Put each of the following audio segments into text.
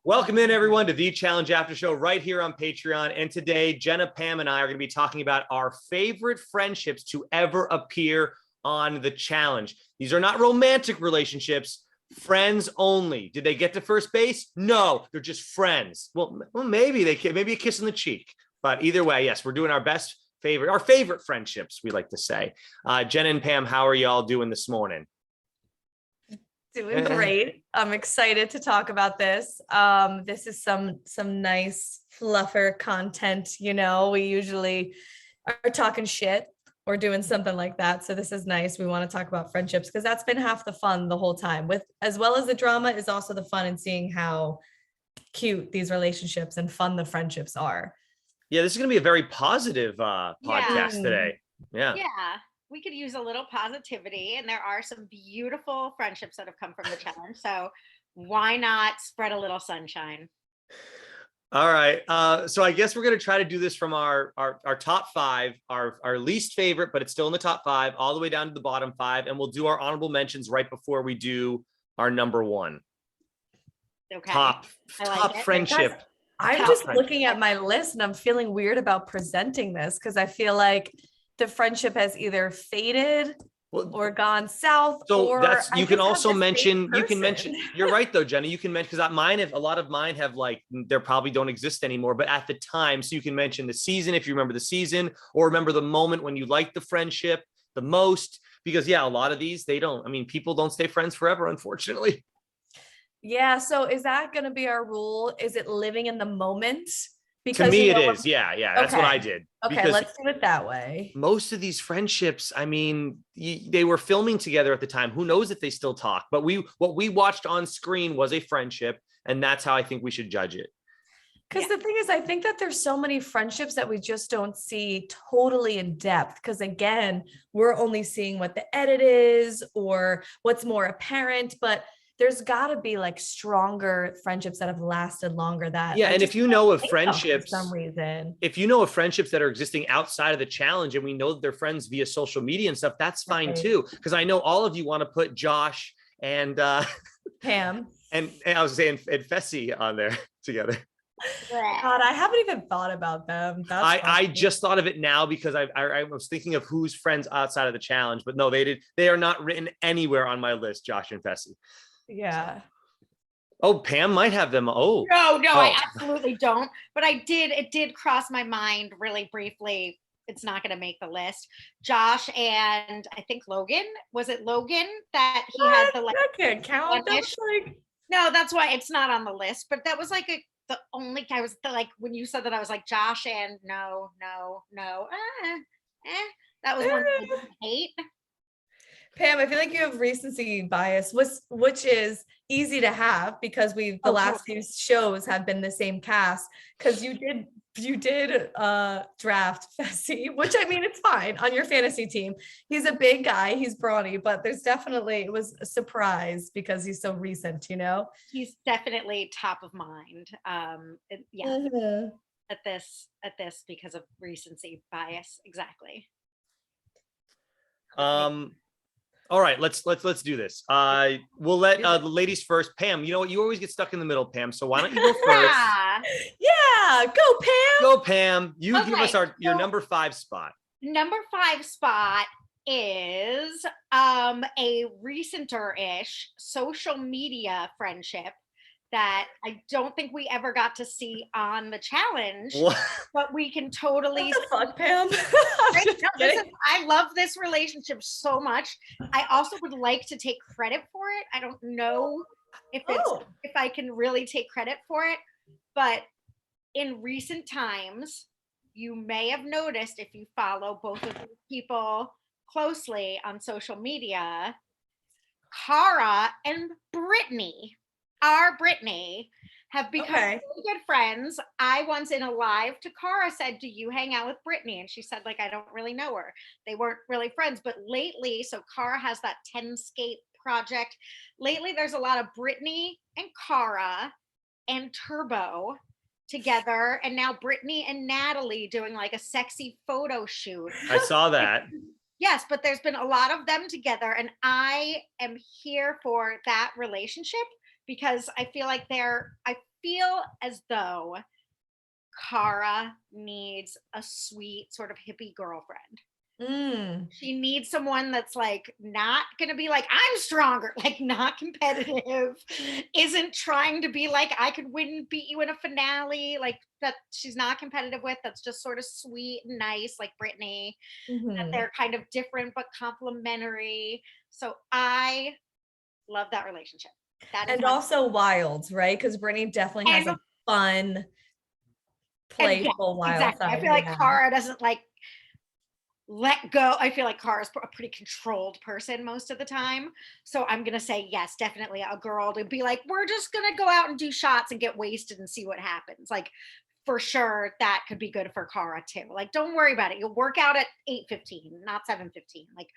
Welcome in, everyone, to the Challenge After Show right here on Patreon. And today, Jenna, Pam, and I are going to be talking about our favorite friendships to ever appear on the challenge. These are not romantic relationships, friends only. Did they get to first base? No, they're just friends. Well, maybe maybe a kiss on the cheek. But either way, yes, we're doing our favorite friendships, we like to say. Jenna and Pam, how are y'all doing this morning? Doing great. I'm excited to talk about this. This is some nice fluffer content. You know, we usually are talking shit or doing something like that. So this is nice. We want to talk about friendships because that's been half the fun the whole time. With as well as the drama is also the fun in seeing how cute these relationships and fun the friendships are. Yeah, this is going to be a very positive podcast today. Yeah. We could use a little positivity, and there are some beautiful friendships that have come from the challenge. So why not spread a little sunshine? All right. So I guess we're going to try to do this from our top five, our least favorite, but it's still in the top five, all the way down to the bottom five. And we'll do our honorable mentions right before we do our number one. Okay. Top friendship. I'm just looking at my list and I'm feeling weird about presenting this because I feel like the friendship has either faded or gone south. So that's, you can also mention, you're right though, Jenna, you can mention, because a lot of mine have like, they probably don't exist anymore, but at the time, so you can mention the season, if you remember the season, or remember the moment when you liked the friendship the most, because yeah, a lot of these, people don't stay friends forever, unfortunately. Yeah. So is that going to be our rule? Is it living in the moment? Because to me, it is. Yeah. That's what I did. Okay, because let's do it that way. Most of these friendships, they were filming together at the time. Who knows if they still talk? But what we watched on screen was a friendship, and that's how I think we should judge it. Because the thing is, I think that there's so many friendships that we just don't see totally in depth. Because again, we're only seeing what the edit is or what's more apparent, but there's got to be like stronger friendships that have lasted longer. And if you know of friendships, for some reason, if you know of friendships that are existing outside of the challenge and we know that they're friends via social media and stuff, that's fine too. Because I know all of you want to put Josh and Pam and I was saying and Fessy on there together. God, I haven't even thought about them. I just thought of it now because I was thinking of who's friends outside of the challenge, but no, they are not written anywhere on my list, Josh and Fessy. Yeah. Oh, Pam might have them. No, I absolutely don't. But it did cross my mind really briefly. It's not going to make the list. Josh and I think Logan. Was it Logan that he had the like? That can't count. No, that's why it's not on the list. But that was like the only guy was like when you said that I was like Josh and no. That was one I didn't hate. Pam, I feel like you have recency bias, which is easy to have because the last few shows have been the same cast. Because you did draft Fessy, which it's fine on your fantasy team. He's a big guy, he's brawny, but it was a surprise because he's so recent, you know. He's definitely top of mind. At this because of recency bias, exactly. All right, let's do this. We'll let the ladies first. Pam, you know what? You always get stuck in the middle, Pam. So why don't you go first? Yeah, go Pam. Go Pam. You give us your number 5 spot. Number 5 spot is a recenter-ish social media friendship that I don't think we ever got to see on the challenge, but we can totally. What the fuck, Pam? I love this relationship so much. I also would like to take credit for it. I don't know if I can really take credit for it, but in recent times, you may have noticed if you follow both of these people closely on social media, Cara and Brittany have become really good friends. I once in a live to Cara said, do you hang out with Brittany? And she said, like, I don't really know her. They weren't really friends, but lately, so Cara has that 10 skate project. Lately, there's a lot of Brittany and Cara and Turbo together. And now Brittany and Natalie doing like a sexy photo shoot. I saw that. Yes, but there's been a lot of them together, and I am here for that relationship because I feel like I feel as though Cara needs a sweet sort of hippie girlfriend. She needs someone that's like not gonna be like, I'm stronger, like not competitive, isn't trying to be like, I could win, beat you in a finale, like that she's not competitive with, that's just sort of sweet and nice, like Brittany, that they're kind of different but complementary. So I love that relationship. That is And also wild, right? Because Brittany definitely has a fun, playful, wild exactly. side. I feel like Cara doesn't like let go. I feel like Cara's a pretty controlled person most of the time. So I'm going to say, yes, definitely a girl to be like, we're just going to go out and do shots and get wasted and see what happens. Like, for sure, that could be good for Cara too. Like, don't worry about it. You'll work out at 8:15, not 7:15. Like,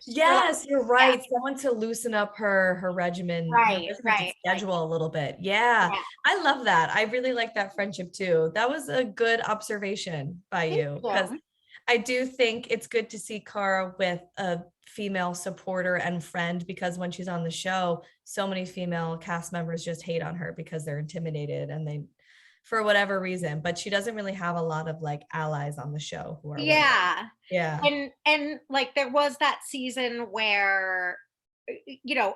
yes, you're right. Someone to loosen up her regimen, her schedule a little bit. Yeah, I love that. I really like that friendship too. That was a good observation by you, because I do think it's good to see Cara with a female supporter and friend, because when she's on the show, so many female cast members just hate on her because they're intimidated and they, for whatever reason, but she doesn't really have a lot of like allies on the show who are women. And like there was that season where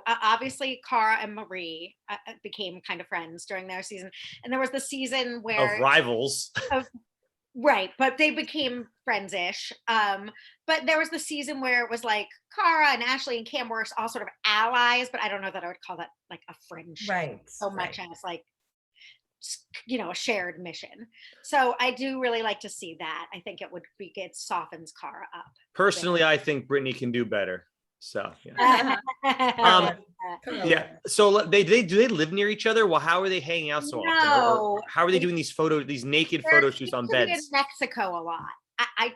obviously Cara and Marie became kind of friends during their season, and there was the season where of rivals. Right, but they became friends-ish. But there was the season where it was like Cara and Ashley and Cam were all sort of allies, but I don't know that I would call that like a friendship so much as like, a shared mission. So I do really like to see that. I think it softens Cara up. Personally, I think Brittany can do better. So So do they live near each other? Well, how are they hanging out so often? Or how are they doing these naked photo shoots on beds? In Mexico a lot. I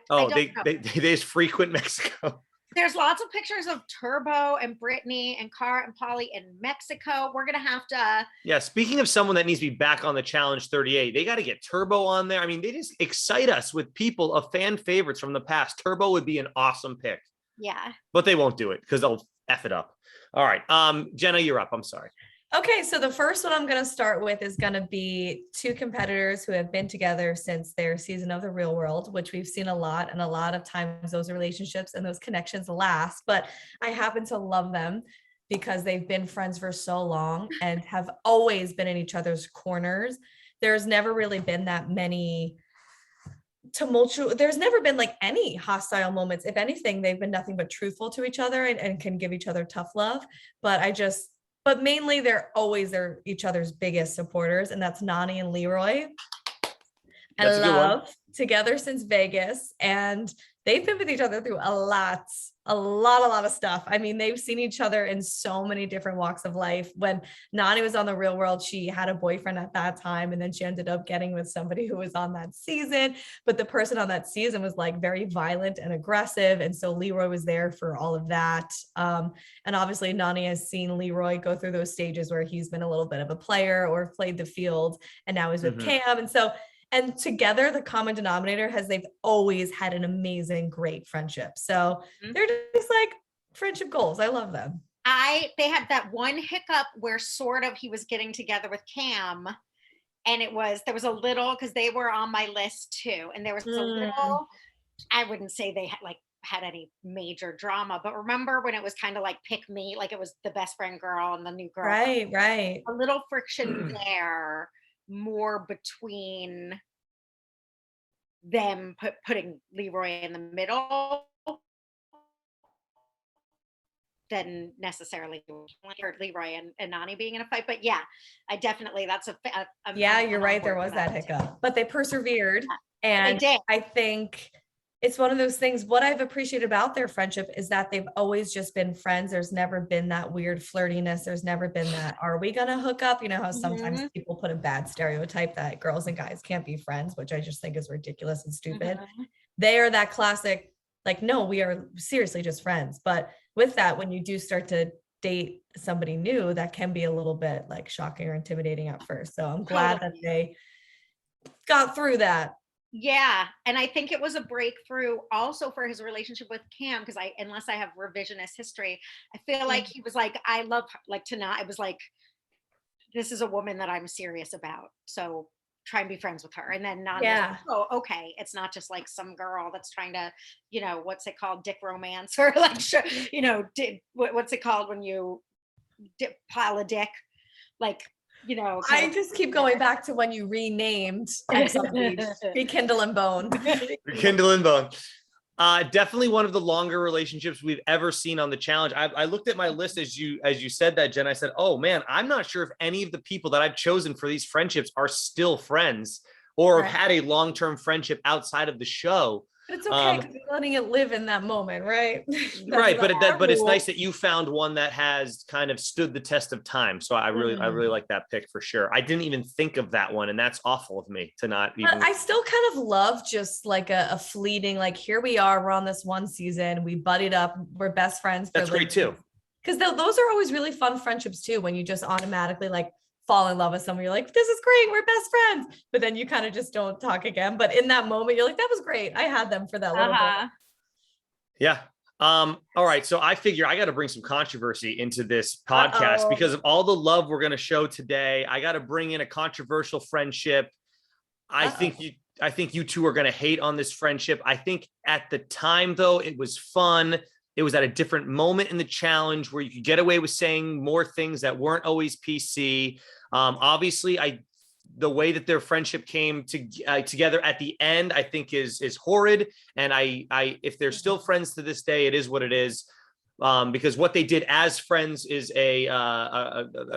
they just frequent Mexico. There's lots of pictures of Turbo and Brittany and Cara and Polly in Mexico. We're gonna have to. Yeah, speaking of someone that needs to be back on the Challenge 38, they got to get Turbo on there. I mean, they just excite us with people of fan favorites from the past. Turbo would be an awesome pick. Yeah. But they won't do it because they'll F it up. All right. Jenna, you're up. I'm sorry. Okay, so the first one I'm going to start with is going to be two competitors who have been together since their season of The Real World, which we've seen a lot. And a lot of times those relationships and those connections last. But I happen to love them because they've been friends for so long and have always been in each other's corners. There's never really been that many tumultuous, there's never been like any hostile moments. If anything, they've been nothing but truthful to each other and can give each other tough love. But mainly they're each other's biggest supporters, and that's Nany and Leroy. I love together since Vegas, and they've been with each other through a lot of stuff. I mean, they've seen each other in so many different walks of life. When Nany was on The Real World, she had a boyfriend at that time, and then she ended up getting with somebody who was on that season. But the person on that season was like very violent and aggressive, and so Leroy was there for all of that. And obviously, Nany has seen Leroy go through those stages where he's been a little bit of a player or played the field, and now he's with Cam, and together, the common denominator they've always had an amazing, great friendship. So they're just like friendship goals. I love them. They had that one hiccup where sort of he was getting together with Cam, and there was a little, because they were on my list too, and there was a little, I wouldn't say they had any major drama, but remember when it was kind of like pick me, like it was the best friend girl and the new girl. Right. A little friction there. More between them putting Leroy in the middle than necessarily Leroy and Nany being in a fight. But yeah, I definitely, that's you're right. There was that hiccup, but they persevered. And they did. I think it's one of those things. What I've appreciated about their friendship is that they've always just been friends. There's never been that weird flirtiness. There's never been that, are we going to hook up? You know how sometimes people put a bad stereotype that girls and guys can't be friends, which I just think is ridiculous and stupid. They are that classic, like, no, we are seriously just friends. But with that, when you do start to date somebody new, that can be a little bit like shocking or intimidating at first. So I'm glad that they got through that. Yeah. And I think it was a breakthrough also for his relationship with Cam, because unless I have revisionist history, I feel like he was like, I love her, like Tana. It was like this is a woman that I'm serious about. So try and be friends with her. And then not, Yeah. oh, okay. It's not just like some girl that's trying to, what's it called? Dick romance or like, what's it called when you pile a dick? Like, I just keep going back to when you renamed Ex on the Beach, Rekindle and Bone. Rekindle and Bone. Definitely one of the longer relationships we've ever seen on the challenge. I looked at my list as you said that, Jen. I said, oh man, I'm not sure if any of the people that I've chosen for these friendships are still friends or have had a long-term friendship outside of the show. But it's okay because you're letting it live in that moment, right? Right, but it's nice that you found one that has kind of stood the test of time. So I really like that pick for sure. I didn't even think of that one, and that's awful of me to not even. But I still kind of love just like a fleeting, like here we are, we're on this one season, we buddied up, we're best friends. That's great too. Because those are always really fun friendships too, when you just automatically like fall in love with someone. You're like, this is great, we're best friends. But then you kind of just don't talk again. But in that moment, you're like, that was great. I had them for that little bit. Yeah. All right. So I figure I got to bring some controversy into this podcast because of all the love we're going to show today. I got to bring in a controversial friendship. I think you two are going to hate on this friendship. I think at the time though, it was fun. It was at a different moment in the challenge where you could get away with saying more things that weren't always PC. Obviously, the way that their friendship came together at the end, I think is horrid. And if they're still friends to this day, it is what it is. Because what they did as friends is a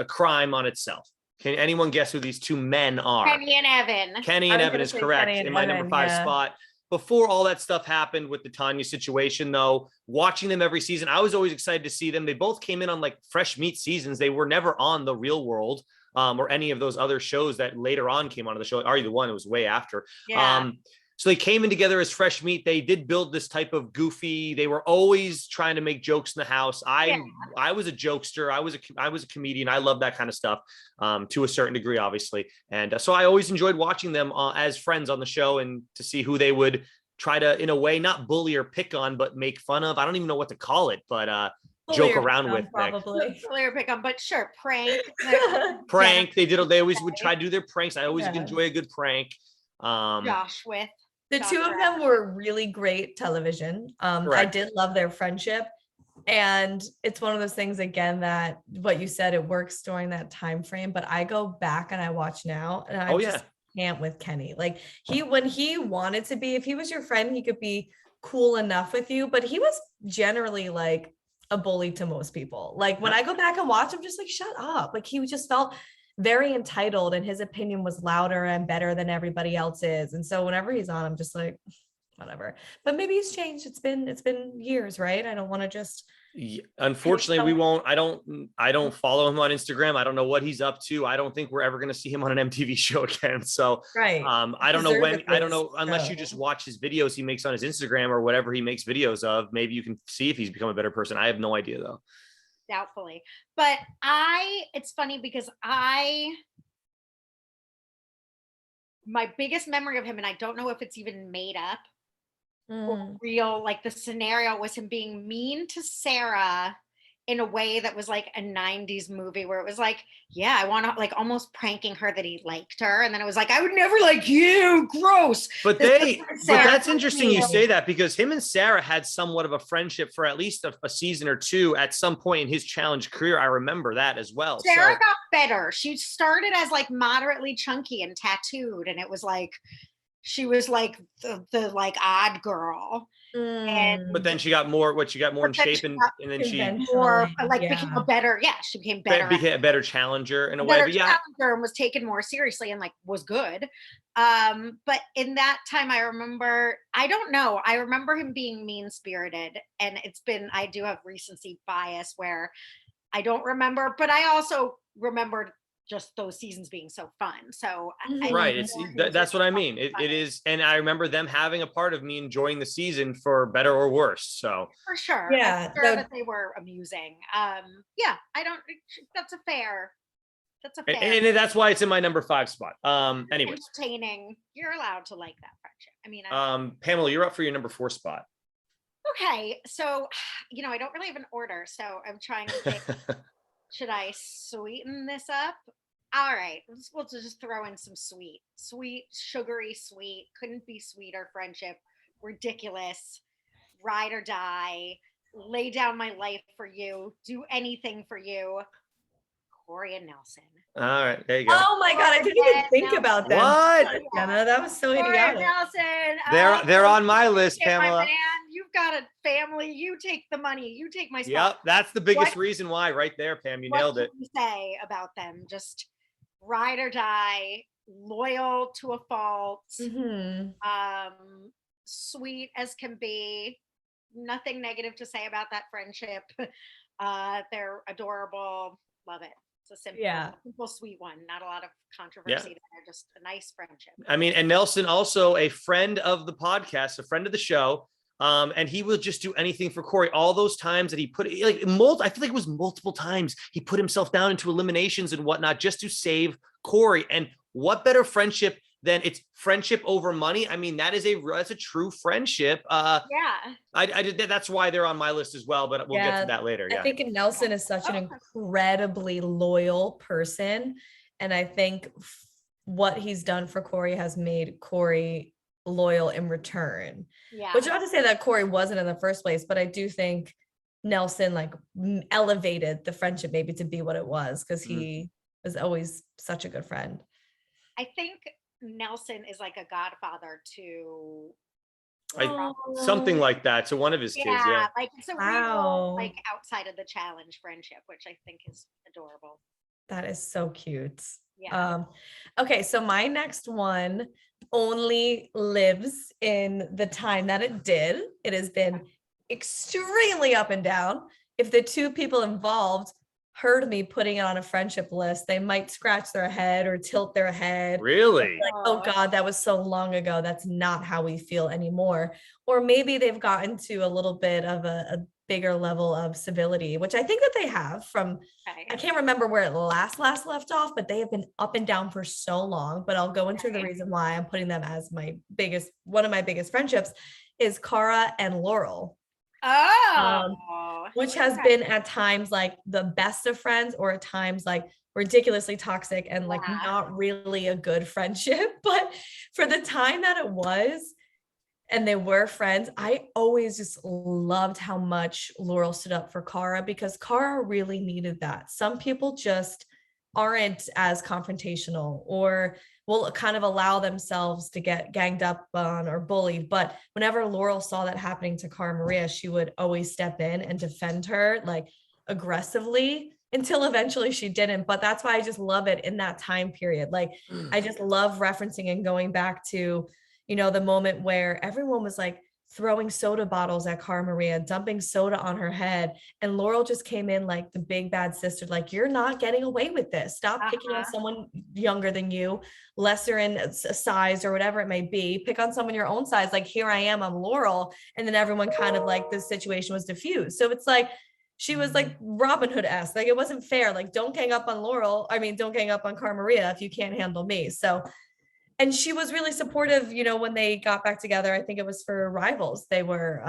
crime on itself. Can anyone guess who these two men are? Kenny and Evan. Kenny and Evan is correct in my number 5 spot. Before all that stuff happened with the Tanya situation, though, watching them every season, I was always excited to see them. They both came in on like fresh meat seasons. They were never on The Real World or any of those other shows that later on came onto the show. Are You the One? It was way after. Yeah. So they came in together as fresh meat. They did build this type of goofy. They were always trying to make jokes in the house. I was a jokester. I was a comedian. I love that kind of stuff to a certain degree, obviously. And so I always enjoyed watching them as friends on the show and to see who they would try to, in a way, not bully or pick on, but make fun of. I don't even know what to call it, but joke around with. Probably. Bully or pick on, but sure, prank. Prank. They always would try to do their pranks. I always enjoy a good prank. Josh with. The two of them were really great television. I did love their friendship. And it's one of those things, again, that what you said, it works during that time frame. But I go back and I watch now and I just can't with Kenny. Like when he wanted to be, if he was your friend, he could be cool enough with you. But he was generally like a bully to most people. Like when I go back and watch him, just like, shut up. Like he just felt very entitled and his opinion was louder and better than everybody else's. And so whenever he's on, I'm just like, whatever. But maybe he's changed. It's been years, right? I don't want to just. Unfortunately, we won't. I don't follow him on Instagram. I don't know what he's up to. I don't think we're ever going to see him on an MTV show again. So I don't know when. I don't know unless you just watch his videos he makes on his Instagram or whatever he makes videos of. Maybe you can see if he's become a better person. I have no idea though. Doubtfully, but it's funny because my biggest memory of him, and I don't know if it's even made up or real, like the scenario was him being mean to Sarah in a way that was like a 90s movie where it was like, yeah, I want to like almost pranking her that he liked her. And then it was like, I would never like you, gross. But that's interesting you say that because him and Sarah had somewhat of a friendship for at least a season or two at some point in his challenge career. I remember that as well. Sarah got better. She started as like moderately chunky and tattooed. And it was like, she was like the like odd girl. But then she got more in shape and then she more like became a better, she became better. Became a better challenger in a way. But challenger and was taken more seriously and like was good. But in that time I don't know. I remember him being mean-spirited. And I do have recency bias where I don't remember, but I also remembered just those seasons being so fun. So that's what I mean. It is, and I remember them having a part of me enjoying the season for better or worse. So for sure, I'm sure that they were amusing. That's a fair. And that's why it's in my number 5 spot. Anyways, entertaining. You're allowed to like that friendship. I mean, Pamela, you're up for your number 4 spot. Okay, so I don't really have an order, so I'm trying to think. Should I sweeten this up? All right, we'll just throw in some sweet, sugary sweet. Couldn't be sweeter friendship. Ridiculous. Ride or die. Lay down my life for you. Do anything for you. Corey and Nelson. All right, there you go. Oh my God, I didn't even think about them. What? Jenna, that was so Corey and idiotic. Nelson. They're on my list, Get my Pamela. man. You've got a family. You take the money. You take my spot. Yep, that's the biggest What- reason why, right there, Pam. You what nailed it. can you say about them? Just ride or die, loyal to a fault, Mhm. sweet as can be. Nothing negative to say about that friendship. They're adorable. Love it. It's a simple, sweet one. Not a lot of controversy there. Just a nice friendship. I mean, and Nelson also a friend of the podcast, a friend of the show. And he will just do anything for Corey. All those times that he put I feel like it was multiple times he put himself down into eliminations and whatnot just to save Corey. And what better friendship than it's friendship over money? I mean, that's a true friendship. I did that. That's why they're on my list as well, but we'll get to that later. I think Nelson is such an incredibly loyal person. And I think what he's done for Corey has made Corey loyal in return. Yeah. Which not to say that Corey wasn't in the first place, but I do think Nelson like elevated the friendship maybe to be what it was because he was always such a good friend. I think Nelson is like a godfather to something like that to one of his kids. Yeah, like it's a real like outside of the challenge friendship, which I think is adorable. That is so cute. Yeah. Okay, so my next one only lives in the time that it did. It has been extremely up and down. If the two people involved heard me putting it on a friendship list, they might scratch their head or tilt their head. Really? Like, oh God, that was so long ago. That's not how we feel anymore. Or maybe they've gotten to a little bit of a bigger level of civility, which I think that they have from, I can't remember where it last left off, but they have been up and down for so long. But I'll go into the reason why I'm putting them as one of my biggest friendships is Cara and Laurel. Which has been at times like the best of friends or at times like ridiculously toxic and like not really a good friendship. But for the time that it was, and they were friends, I always just loved how much Laurel stood up for Cara because Cara really needed that. Some people just aren't as confrontational or will kind of allow themselves to get ganged up on or bullied. But whenever Laurel saw that happening to Cara Maria, she would always step in and defend her like aggressively until eventually she didn't. But that's why I just love it in that time period. Like I just love referencing and going back to, the moment where everyone was like throwing soda bottles at Cara Maria, dumping soda on her head. And Laurel just came in like the big bad sister, like, you're not getting away with this. Stop picking on someone younger than you, lesser in size or whatever it may be. Pick on someone your own size. Like, here I am, I'm Laurel. And then everyone kind of like the situation was diffused. So it's like, she was like Robin Hood-esque. Like, it wasn't fair. Like, don't gang up on Laurel. I mean, don't gang up on Cara Maria if you can't handle me. So, and she was really supportive, when they got back together. I think it was for Rivals. They were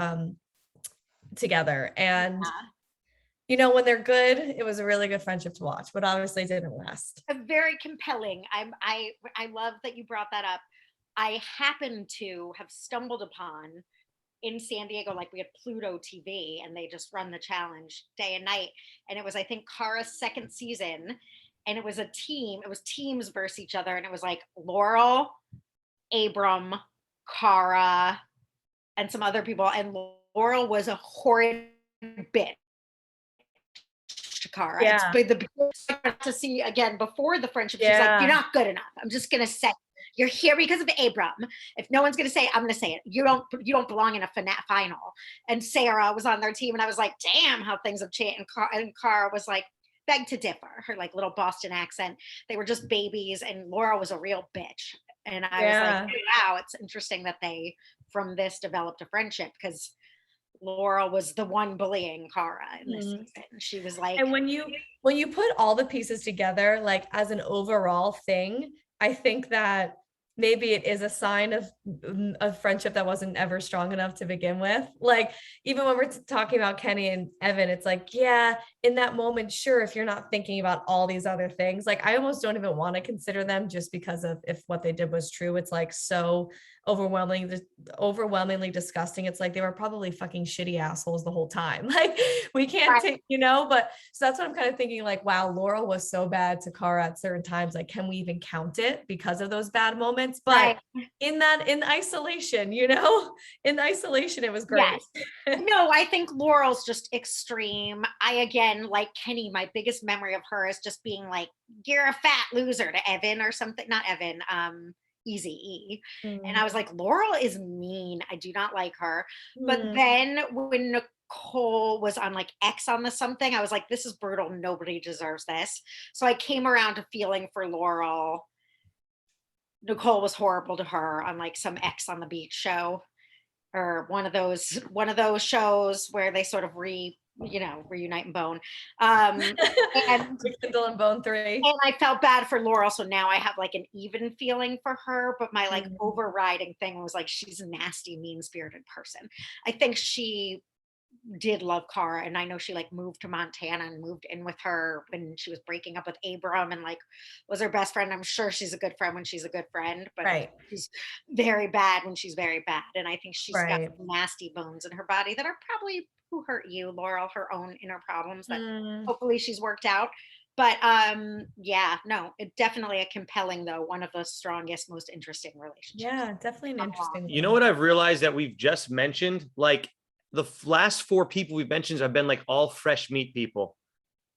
together. And, when they're good, it was a really good friendship to watch, but obviously it didn't last. Very compelling. I love that you brought that up. I happen to have stumbled upon in San Diego, like we had Pluto TV and they just run the challenge day and night. And it was, I think, Cara's second season. And it was teams versus each other. And it was like Laurel, Abram, Cara, and some other people. And Laurel was a horrid bitch to Cara. Yeah. To see again before the friendship, she's like, you're not good enough. I'm just going to say, you're here because of Abram. If no one's going to say it, I'm going to say it. You don't belong in a final. And Sarah was on their team. And I was like, damn, how things have changed. And Cara was like, beg to differ, her like little Boston accent. They were just babies and Laura was a real bitch. And I was like, wow, it's interesting that they from this developed a friendship because Laura was the one bullying Cara in this season. She was like, and when you put all the pieces together, like as an overall thing, I think that maybe it is a sign of a friendship that wasn't ever strong enough to begin with. Like, even when we're talking about Kenny and Evan, it's like, yeah, in that moment, sure, if you're not thinking about all these other things, like I almost don't even want to consider them just because of if what they did was true. It's like so overwhelmingly disgusting. It's like they were probably fucking shitty assholes the whole time. Like we can't take, but so that's what I'm kind of thinking, like, wow, Laurel was so bad to Cara at certain times. Like, can we even count it because of those bad moments? But in isolation, in isolation, it was great. Yes. No, I think Laurel's just extreme. I, again, like Kenny, my biggest memory of her is just being like, you're a fat loser to Evan or something. Not Evan, Easy E. And I was like, Laurel is mean. I do not like her. But then when Nicole was on like X on the something, I was like, this is brutal. Nobody deserves this. So I came around to feeling for Laurel. Nicole was horrible to her on like some X on the Beach show, or one of those shows where they sort of reunite and bone. And Kindle and Bone 3. And I felt bad for Laurel, so now I have like an even feeling for her. But my like overriding thing was like, she's a nasty, mean-spirited person. I think she did love Cara, and I know she like moved to Montana and moved in with her when she was breaking up with Abram and like was her best friend. I'm sure she's a good friend when she's a good friend, but she's very bad when she's very bad. And I think she's got nasty bones in her body that are probably who hurt you, Laurel, her own inner problems that hopefully she's worked out. But it definitely a compelling, though, one of the strongest, most interesting relationships. Yeah, definitely an interesting one. You know what I've realized that we've just mentioned? Like the last 4 people we've mentioned have been like all fresh meat people.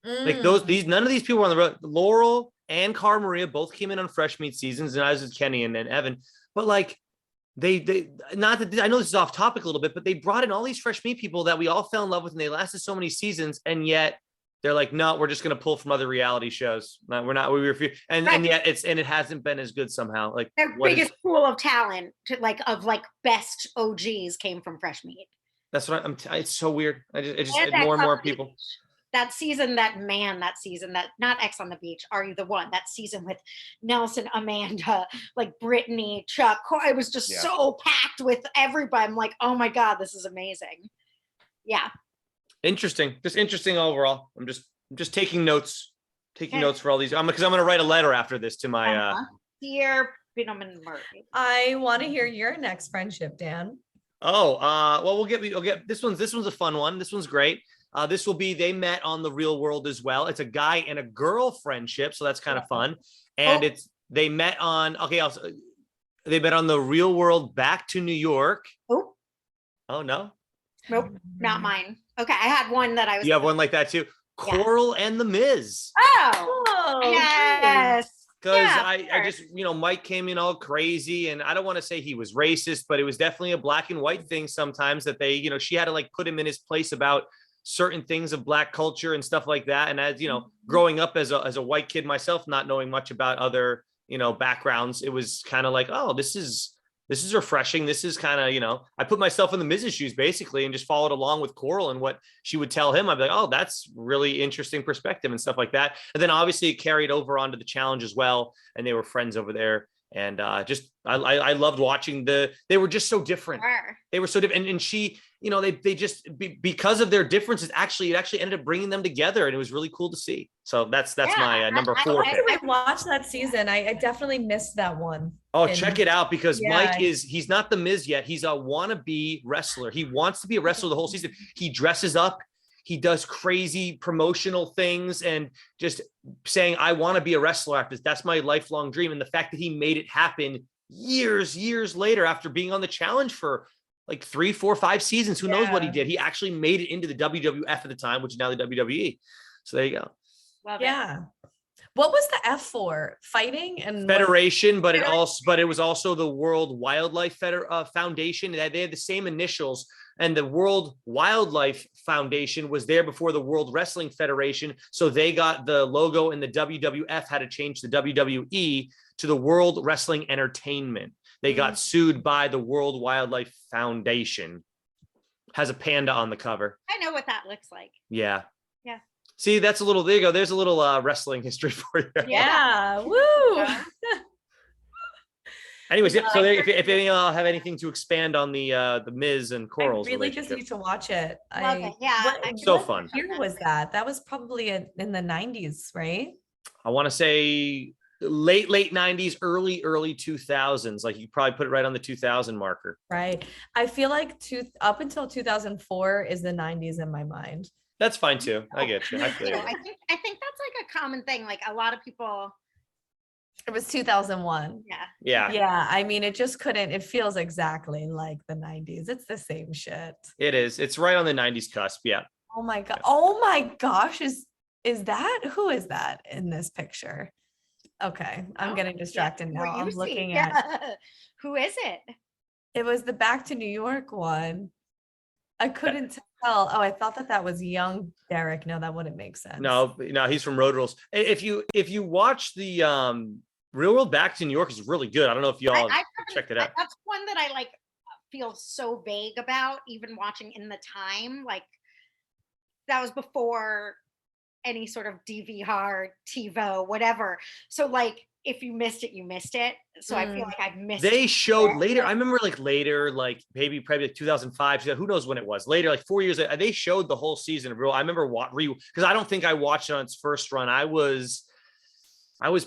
Like none of these people were on the road. Laurel and Cara Maria both came in on fresh meat seasons, and I was with Kenny and Evan. But like they not that I know this is off topic a little bit, but they brought in all these fresh meat people that we all fell in love with, and they lasted so many seasons, and yet they're like, no, we're just going to pull from other reality shows. No, we're not. We refuse. And yet it hasn't been as good somehow. Like their biggest pool of talent of best OGs came from fresh meat. That's what it's so weird. I just more and more people. That season, that not X on the Beach, Are You the One? That season with Nelson, Amanda, like Brittany, Chuck. It was just so packed with everybody. I'm like, oh my God, this is amazing. Yeah. Interesting. Just interesting overall. I'm just taking notes for all these. Because I'm going to write a letter after this to my dear Bingham and Murray. I want to hear your next friendship, Dan. Oh, well, we'll get this one's a fun one. This one's great. This will be, they met on the Real World as well. It's a guy and a girl friendship, so that's kind of fun. And they met on the Real World Back to New York. Oh no. Nope, not mine. Okay, I had one that I was. You have one like that too. Coral and the Miz. Oh, yes. Because I just, Mike came in all crazy, and I don't want to say he was racist, but it was definitely a black and white thing sometimes that they, she had to like put him in his place about certain things of black culture and stuff like that. And as, growing up as a white kid myself, not knowing much about other, backgrounds, it was kind of like, oh, this is refreshing. This is kind of, I put myself in the Mrs. shoes basically and just followed along with Coral and what she would tell him. I'd be like, oh, that's really interesting perspective and stuff like that. And then obviously it carried over onto the challenge as well. And they were friends over there. And I loved watching they were just so different. They were so different. And she, they just, because of their differences, it actually ended up bringing them together. And it was really cool to see. So that's my number 4. I watched that season. I definitely missed that one. Oh, check it out, because Mike he's not the Miz yet. He's a wannabe wrestler. He wants to be a wrestler the whole season. He dresses up. He does crazy promotional things and just saying, I want to be a wrestler after this. That's my lifelong dream. And the fact that he made it happen years later after being on the challenge for like 3, 4, 5 seasons, who knows what he did. He actually made it into the WWF at the time, which is now the WWE. So there you go. Love it. What was the F for? Fighting and Federation, but it was also the World Wildlife Foundation. They had the same initials, and the World Wildlife Foundation was there before the World Wrestling Federation. So they got the logo, and the WWF had to change the WWE to the World Wrestling Entertainment. They got sued by the World Wildlife Foundation. Has a panda on the cover. I know what that looks like. Yeah. See, that's a little, there you go. There's a little wrestling history for you. Yeah. Woo. Anyways, yeah, so if any have anything to expand on the Miz and Coral's I really just relationship, need to watch it. Love it. Yeah. So what fun. year was that? That was probably in the 90s, right? I want to say late 90s, early 2000s. Like you probably put it right on the 2000 marker. Right. I feel like up until 2004 is the 90s in my mind. That's fine too. I get you. I feel you. I think that's like a common thing. Like a lot of people. It was 2001. Yeah. Yeah. Yeah. I mean, it just couldn't, it feels exactly like the 90s. It's the same shit. It is. It's right on the 90s cusp. Yeah. Oh my God. Oh my gosh. Is that, who is that in this picture? Okay. I'm getting distracted now. I'm looking at. Who is it? It was the Back to New York one. I couldn't tell. Oh, I thought that was young Derek. No, that wouldn't make sense. No, he's from Road Rules. If you watch the Real World Back to New York is really good. I don't know if y'all checked it out. That's one that I like feel so vague about, even watching in the time. Like that was before any sort of DVR, TiVo, whatever. So like if you missed it, you missed it. So I feel like I've missed They it. showed later. I remember later, maybe probably 2005, who knows when it was. Later, like 4 years later, they showed the whole season of Real. I remember because I don't think I watched it on its first run. I was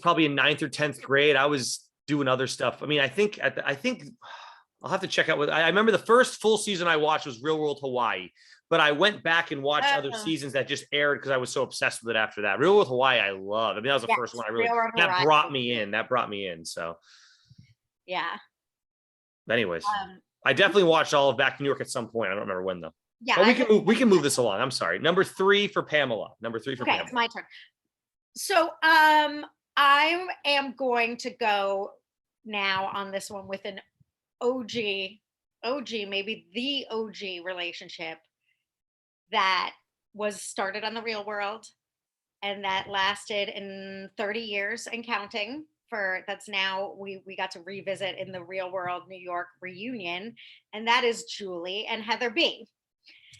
probably in 9th or 10th grade. I was doing other stuff. I mean, I think I'll have to check out I remember the first full season I watched was Real World Hawaii, but I went back and watched other seasons that just aired because I was so obsessed with it after that. Real World Hawaii, I love. I mean, that was the first one I really, that brought me in. So yeah. Anyways, I definitely watched all of Back to New York at some point. I don't remember when though. Yeah. But we can move this along. I'm sorry. Number 3 for Pamela. Okay, Pamela. it's my turn. So I am going to go now on this one with an OG, maybe the OG relationship that was started on the Real World and that lasted in 30 years and counting. That's now we got to revisit in the Real World New York reunion, and that is Julie and Heather B.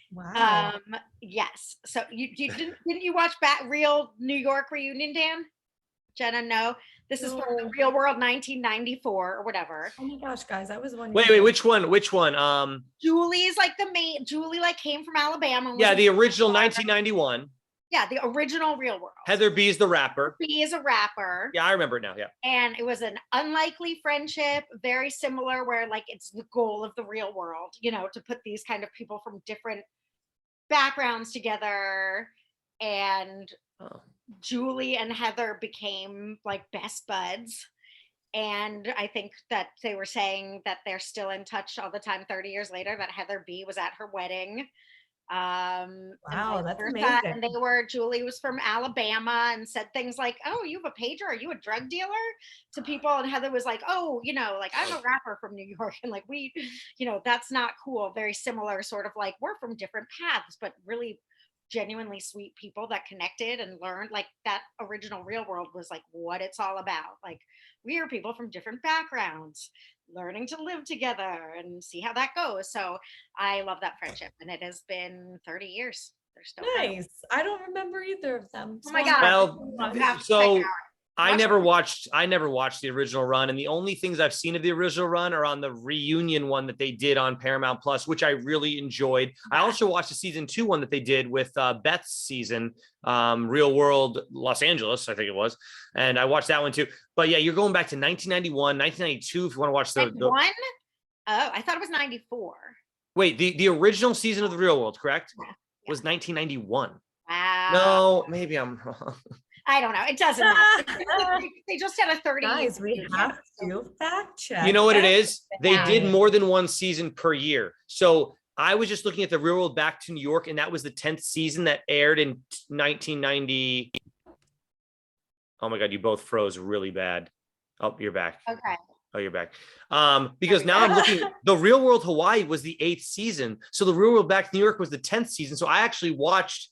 Wow. Yes. So you didn't you watch Real New York reunion, Dan? Jenna, no. This is from the Real World 1994 or whatever. Oh my gosh, guys, I was wondering. Wait, which one? Julie's like the main. Julie came from Alabama. Yeah, the original 1991. Yeah, the original Real World. Heather B is the rapper. B is a rapper. Yeah, I remember it now. Yeah. And it was an unlikely friendship, very similar, where like it's the goal of the Real World, to put these kind of people from different backgrounds together. And Julie and Heather became like best buds. And I think that they were saying that they're still in touch all the time 30 years later, that Heather B was at her wedding. Wow, that's amazing. And Julie was from Alabama and said things like, "Oh, you have a pager? Are you a drug dealer?" to people. And Heather was like, "Oh, like I'm a rapper from New York." And like, we, that's not cool. Very similar, sort of like we're from different paths, but really genuinely sweet people that connected and learned. Like that original Real World was like what it's all about. Like we are people from different backgrounds learning to live together and see how that goes. So I love that friendship, and it has been 30 years. They're still nice. I don't remember either of them. Oh my God. Well, so I never watched the original run, and the only things I've seen of the original run are on the reunion one that they did on Paramount Plus, which I really enjoyed. I also watched the season 2 one that they did with Beth's season, Real World Los Angeles, I think it was, and I watched that one too. But yeah, you're going back to 1991, 1992 if you want to watch the one. Oh, I thought it was 94. Wait, the original season of the Real World, correct? Yeah. Was 1991. Wow. No, maybe I'm wrong. I don't know. It doesn't matter. They just had a 30. Guys, we have to fact check. You know what it is? They did more than one season per year. So I was just looking at the Real World Back to New York, and that was the 10th season that aired in 1990. Oh my God, you both froze really bad. Oh, you're back. Okay. Oh, you're back. Because now I'm looking, the Real World Hawaii was the 8th season. So the Real World Back to New York was the 10th season. So I actually watched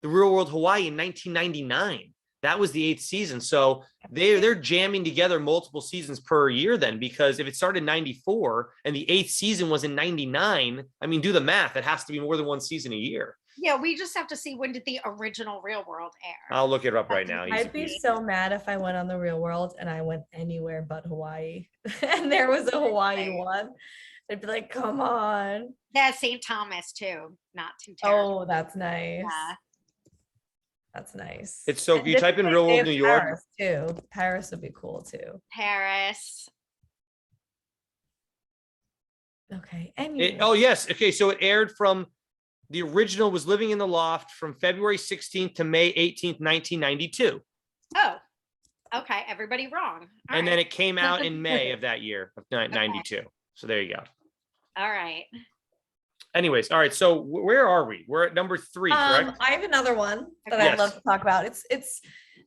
the Real World Hawaii in 1999. That was the 8th season. So they're jamming together multiple seasons per year then, because if it started in 94 and the 8th season was in 99, I mean, do the math. It has to be more than one season a year. Yeah, we just have to see, when did the original Real World air? I'll look it up right now. Easy I'd be peasy. so mad if I went on the Real World and I went anywhere but Hawaii and there was a Hawaii one. I'd be like, come on. That's St. Thomas too, not too terrible. Oh, that's nice. Yeah. That's nice. It's so, And you type in they Real World have New York. Paris too. Paris would be cool too. Paris. Okay. And Oh, yes. Okay. So it aired from, the original was Living in the Loft from February 16th to May 18th, 1992. Oh, okay. Everybody wrong. All And right. then it came out in May of that year of 92. So there you go. All right. Anyways, all right. So where are we? We're at number 3, correct? I have another one that Yes. I'd love to talk about. It's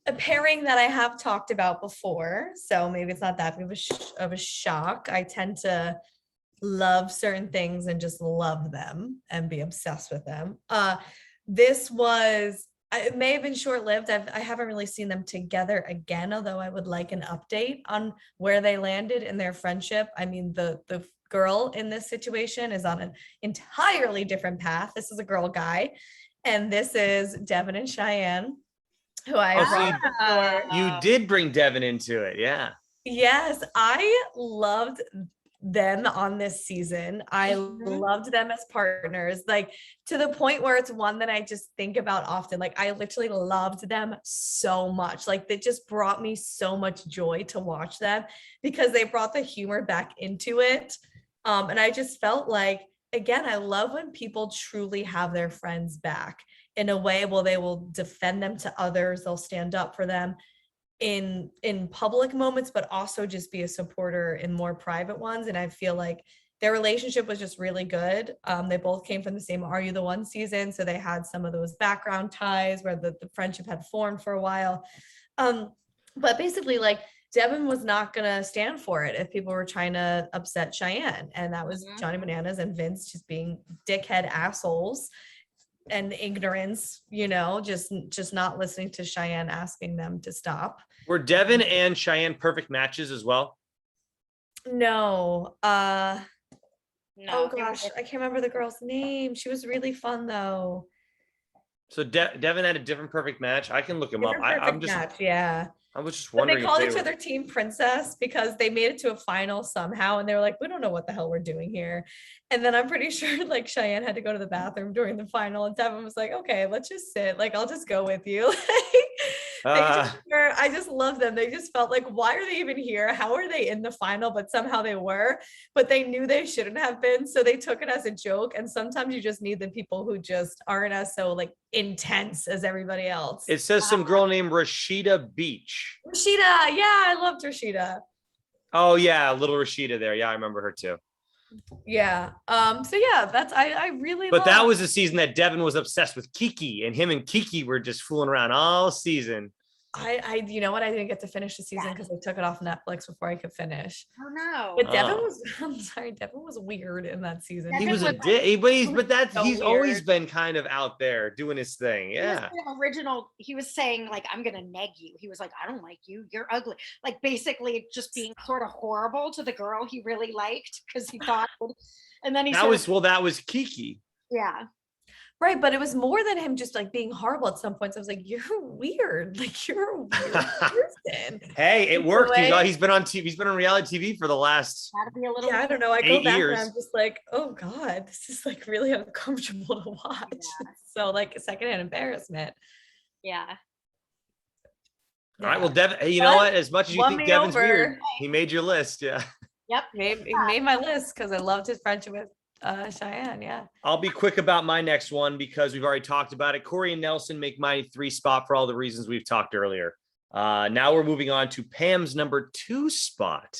a pairing that I have talked about before, so maybe it's not that big of a shock. I tend to love certain things and just love them and be obsessed with them. This was, it may have been short-lived. I haven't really seen them together again, although I would like an update on where they landed in their friendship. I mean, the girl in this situation is on an entirely different path. This is a girl guy, and this is Devin and Cheyenne, who I Oh, so brought before. You did bring Devin into it. Yeah. Yes, I loved them on this season. I loved them as partners, like to the point where it's one that I just think about often. Like I literally loved them so much. Like they just brought me so much joy to watch them because they brought the humor back into it. And I just felt like, again, I love when people truly have their friends back in a way where they will defend them to others. They'll stand up for them in public moments, but also just be a supporter in more private ones. And I feel like their relationship was just really good. They both came from the same Are You the One season, so they had some of those background ties where the friendship had formed for a while. But basically, like Devin was not gonna stand for it if people were trying to upset Cheyenne, and that was Johnny Bananas and Vince just being dickhead assholes and ignorance, you know, just not listening to Cheyenne asking them to stop. Were Devin and Cheyenne perfect matches as well? No. No. Oh gosh, I can't remember the girl's name. She was really fun though. So Devin had a different perfect match. I can look him up. Different I'm perfect just, match, yeah. I was just But wondering. they called if each were- other Team Princess because they made it to a final somehow, and they were like, we don't know what the hell we're doing here. And then I'm pretty sure like Cheyenne had to go to the bathroom during the final, and Devin was like, okay, let's just sit. Like, I'll just go with you. I just love them. They just felt like, why are they even here? How are they in the final? But somehow they were, but they knew they shouldn't have been. So they took it as a joke. And sometimes you just need the people who just aren't as so like intense as everybody else. It says some girl named Rashida Beach. Rashida. Yeah, I loved Rashida. Oh yeah, little Rashida there. Yeah, I remember her too. Yeah. So yeah, that's I really But that was the season that Devin was obsessed with Kiki, and him and Kiki were just fooling around all season. I you know what, I didn't get to finish the season because they took it off Netflix before I could finish. Oh no. But Devin was I'm sorry, Devin was weird in that season. He was a Devin dick, but that's so he's always weird. been kind of out there doing his thing. He was Yeah. the original. He was saying like, I'm gonna neg you. He was like, I don't like you. You're ugly. Like basically just being sort of horrible to the girl he really liked because he thought. And then he That was Kiki. yeah. Right, but it was more than him just like being horrible at some points. I was like, you're weird. Like you're a weird person. Hey, it Either worked. way- He's been on TV. He's been on reality TV for the last. Gotta be a little. Yeah, I don't know. I go 8 back years. and I'm just like, oh God, this is like really uncomfortable to watch. Yeah. So like a secondhand embarrassment. Yeah. All right. Well, Devin, hey, you But know what? As much as you won think me Devin's over. weird, he made your list. Yeah. Yep. He made my list because I loved his friendship with Cheyenne. Yeah. I'll be quick about my next one because we've already talked about it. Corey and Nelson make my 3 spot for all the reasons we've talked earlier. Now we're moving on to Pam's number 2 spot.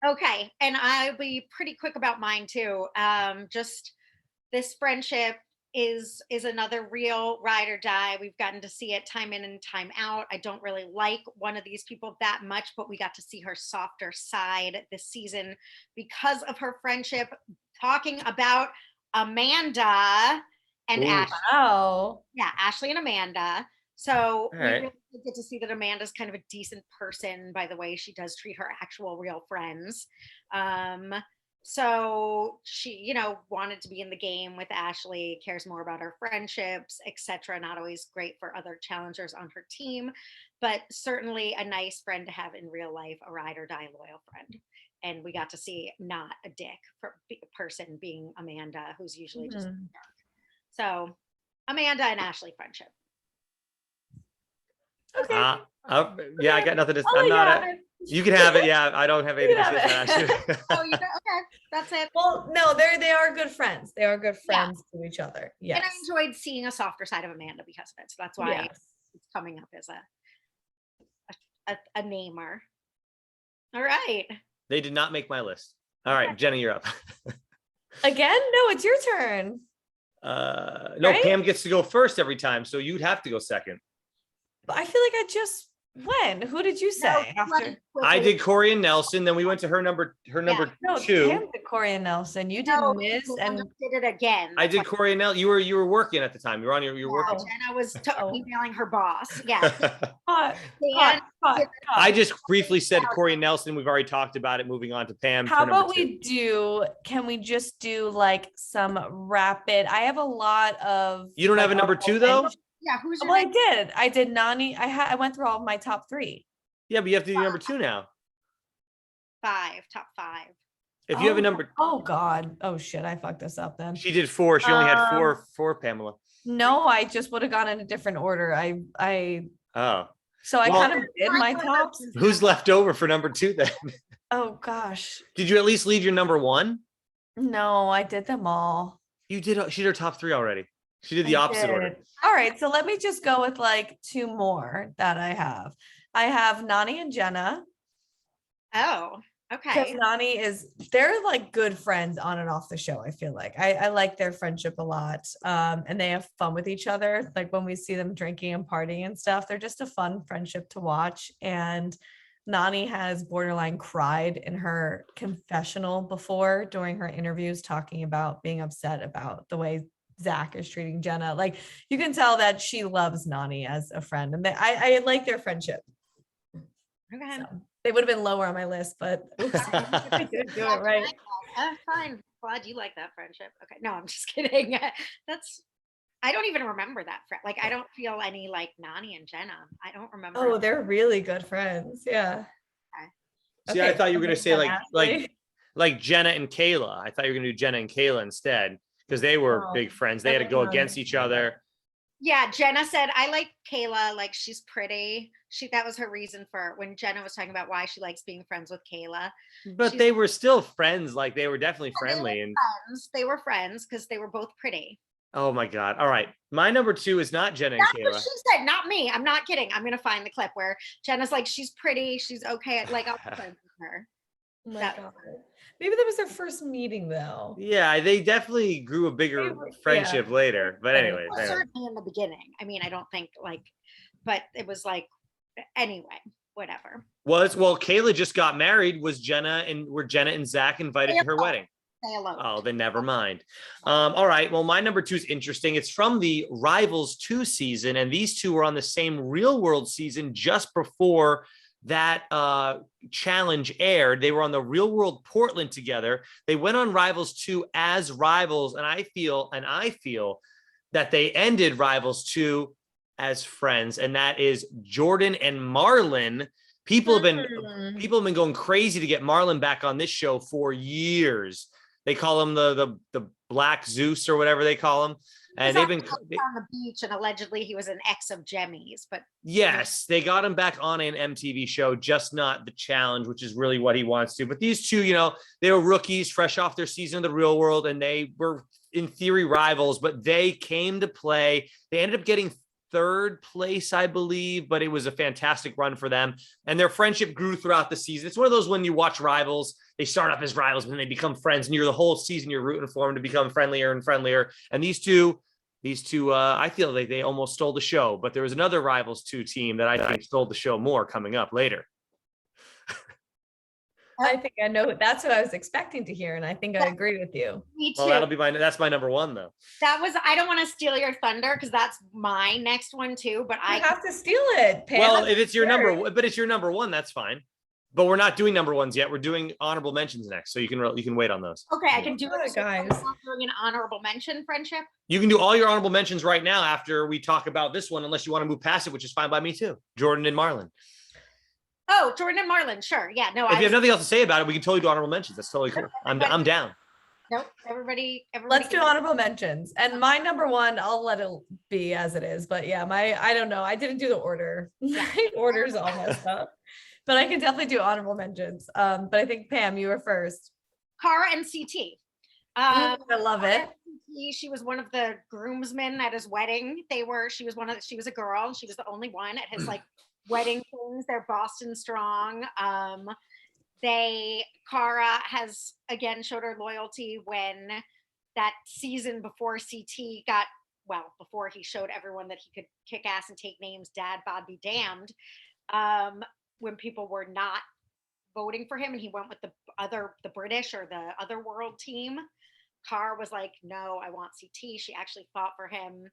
Okay. And I'll be pretty quick about mine too. Just this friendship is another real ride or die. We've gotten to see it time in and time out. I don't really like one of these people that much, but we got to see her softer side this season because of her friendship. Talking about Amanda and Ooh. Ashley. Wow. Yeah, Ashley and Amanda. So we right. really did get to see that Amanda's kind of a decent person by the way she does treat her actual real friends. So she, wanted to be in the game with Ashley, cares more about her friendships, etc. Not always great for other challengers on her team, but certainly a nice friend to have in real life, a ride or die loyal friend. And we got to see not a dick person being Amanda, who's usually just a Mhm. jerk. So Amanda and Ashley friendship. Okay. Yeah, I got nothing to. I'll I'm let you not have a. it. You can have it. Yeah, I don't have You anything can to say have to that. it. Actually. Okay, that's it. Well, no, they are good friends. They are good Yeah. friends to each other. And Yes. I enjoyed seeing a softer side of Amanda because of it. So that's why Yes. it's coming up as a namer. All right. They did not make my list. All Okay. right, Jenna, you're up. Again? No, it's your turn. No, Right? Pam gets to go first every time, so you'd have to go second. But I feel like I just went. Who did you say after? I did Corey and Nelson. Then we went to her number No, two. Pam did Corey and Nelson. You did Miss and did it again. I did Corey and Nelson. You were working at the time. You were on your. You were working. Jenna was Oh. emailing her boss. Yeah. Hot. I just briefly said Corey and Nelson. We've already talked about it. Moving on to Pam. How for number about two. can we just do like some rapid? I have a lot of. You don't have a number two though? Yeah, who's your Well, I did Nani. I went through all of my top 3. Yeah, but you have to do number 2 now. top 5. If you have a number. Oh God. Oh shit. I fucked this up then. She did 4. She only had 4 for Pamela. No, I just would have gone in a different order. Oh. So I kind of did my tops. Who's left over for number 2 then? Oh gosh. Did you at least leave your number 1? No, I did them all. You did. She did her top 3 already. She did the opposite order. All right. So let me just go with like 2 more that I have. I have Nani and Jenna. Oh, Because okay. Nani they're like good friends on and off the show. I feel like I like their friendship a lot. And they have fun with each other. Like when we see them drinking and partying and stuff, they're just a fun friendship to watch. And Nani has borderline cried in her confessional before during her interviews, talking about being upset about the way Zach is treating Jenna. Like you can tell that she loves Nani as a friend, and I like their friendship. Okay. So they would have been lower on my list, but oops, I didn't do it right. Fine. Glad you like that friendship. Okay. No, I'm just kidding. I don't even remember that friend. Like I don't feel any like Nani and Jenna. I don't remember. Oh, they're really good friends. Yeah. See, I thought you were gonna say Ashley. like Jenna and Kayla. I thought you were gonna do Jenna and Kayla instead because they were big friends. They had to go against each other. Yeah, Jenna said, I like Kayla, like she's pretty. That was her reason for when Jenna was talking about why she likes being friends with Kayla. But they were still friends, like they were definitely friendly. They were friends because they were both pretty. Oh my God. All right. My number 2 is not Jenna and That's Kayla. what she said, not me. I'm not kidding. I'm gonna find the clip where Jenna's like, she's pretty, she's okay. Like I'll be friends with her. Oh my God. Maybe that was their first meeting though. Yeah, they definitely grew a bigger friendship later. But anyways, well, certainly in the beginning. I mean, I don't think but it was like anyway, whatever. Well, Kayla just got married. Were Jenna and Zach invited to her wedding? Oh, then never mind. All right. Well, my number 2 is interesting. It's from the Rivals 2 season, and these two were on the same Real World season just before that challenge aired. They were on the Real World Portland together. They went on Rivals 2 as rivals, and I feel that they ended Rivals 2 as friends, and that is Jordan and Marlon. People have been going crazy to get Marlon back on this show for years. They call him the Black Zeus or whatever they call him. And they've been on the beach, and allegedly he was an ex of Jemmy's. But yes, they got him back on an MTV show, just not the challenge, which is really what he wants to. But these two, they were rookies, fresh off their season of the Real World, and they were in theory rivals. But they came to play. They ended up getting 3rd place, I believe, but it was a fantastic run for them. And their friendship grew throughout the season. It's one of those when you watch Rivals, they start off as rivals, and then they become friends, and you're the whole season you're rooting for them to become friendlier and friendlier. And these two, I feel like they almost stole the show. But there was another Rivals 2 team that I think stole the show more coming up later. I think I know. That's what I was expecting to hear, and I think I agree with you. Me too. Well, that's my number 1 though. I don't want to steal your thunder because that's my next one too. But I have to steal it, Pam. Well, if it's your number, but it's your number 1, that's fine. But we're not doing number ones yet. We're doing honorable mentions next, so you can wait on those. Okay, I can do it, guys. I'm not doing an honorable mention friendship. You can do all your honorable mentions right now after we talk about this one, unless you want to move past it, which is fine by me too. Jordan and Marlon. Oh, Jordan and Marlon, sure. Yeah, no. If you have nothing else to say about it, we can totally do honorable mentions. That's totally cool. I'm down. Nope. Everybody. Let's do honorable mentions. And my number one, I'll let it be as it is. But yeah, I don't know. I didn't do the order. My order's all messed up. But I can definitely do honorable mentions. But I think Pam, you were first. Cara and CT. I love it. She was one of the groomsmen at his wedding. She was a girl, and she was the only one at his like wedding things. They're Boston strong. Cara has again showed her loyalty when that season before CT before he showed everyone that he could kick ass and take names, dad bod be damned. When people were not voting for him and he went with the British or the other world team, Cara was like, no, I want CT. She actually fought for him.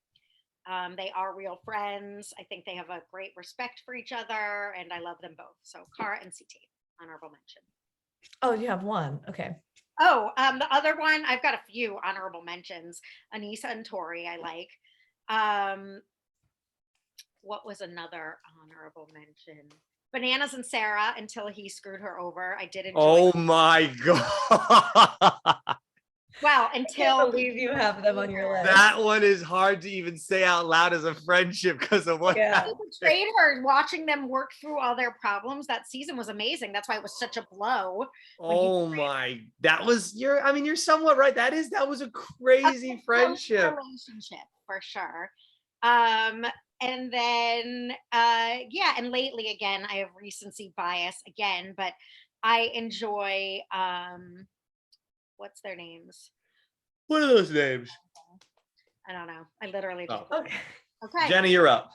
They are real friends. I think they have a great respect for each other, and I love them both. So Cara and CT, honorable mention. Oh, you have one. Okay. Oh, the other one, I've got a few honorable mentions. Anissa and Tori, I like. What was another honorable mention? Bananas and Sarah until he screwed her over. I did enjoy. Oh my God. Wow, I can't believe you have them on your list. That one is hard to even say out loud as a friendship because of what happened. He betrayed her. Watching them work through all their problems, that season was amazing. That's why it was such a blow. Oh my, you're somewhat right. That was a crazy friendship. Relationship for sure. And then and lately again, I have recency bias again, but I enjoy what's their names? What are those names? I don't know. I literally just Okay. Jenna, you're up.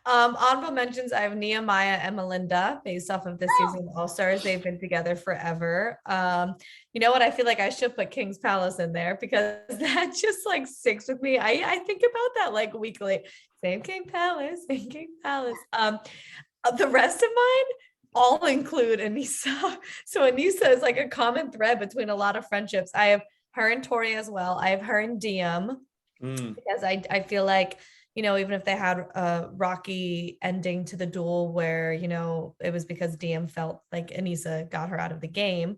Honorable mentions, I have Nehemiah and Melinda based off of this season of All Stars. They've been together forever. You know what? I feel like I should put King's Palace in there because that just like sticks with me. I think about that like weekly. Same King Palace, same King Palace. The rest of mine all include Anissa. So Anissa is like a common thread between a lot of friendships. I have her and Tori as well. I have her and Diem because I feel like, you know, even if they had a rocky ending to the duel where, you know, it was because Diem felt like Anissa got her out of the game.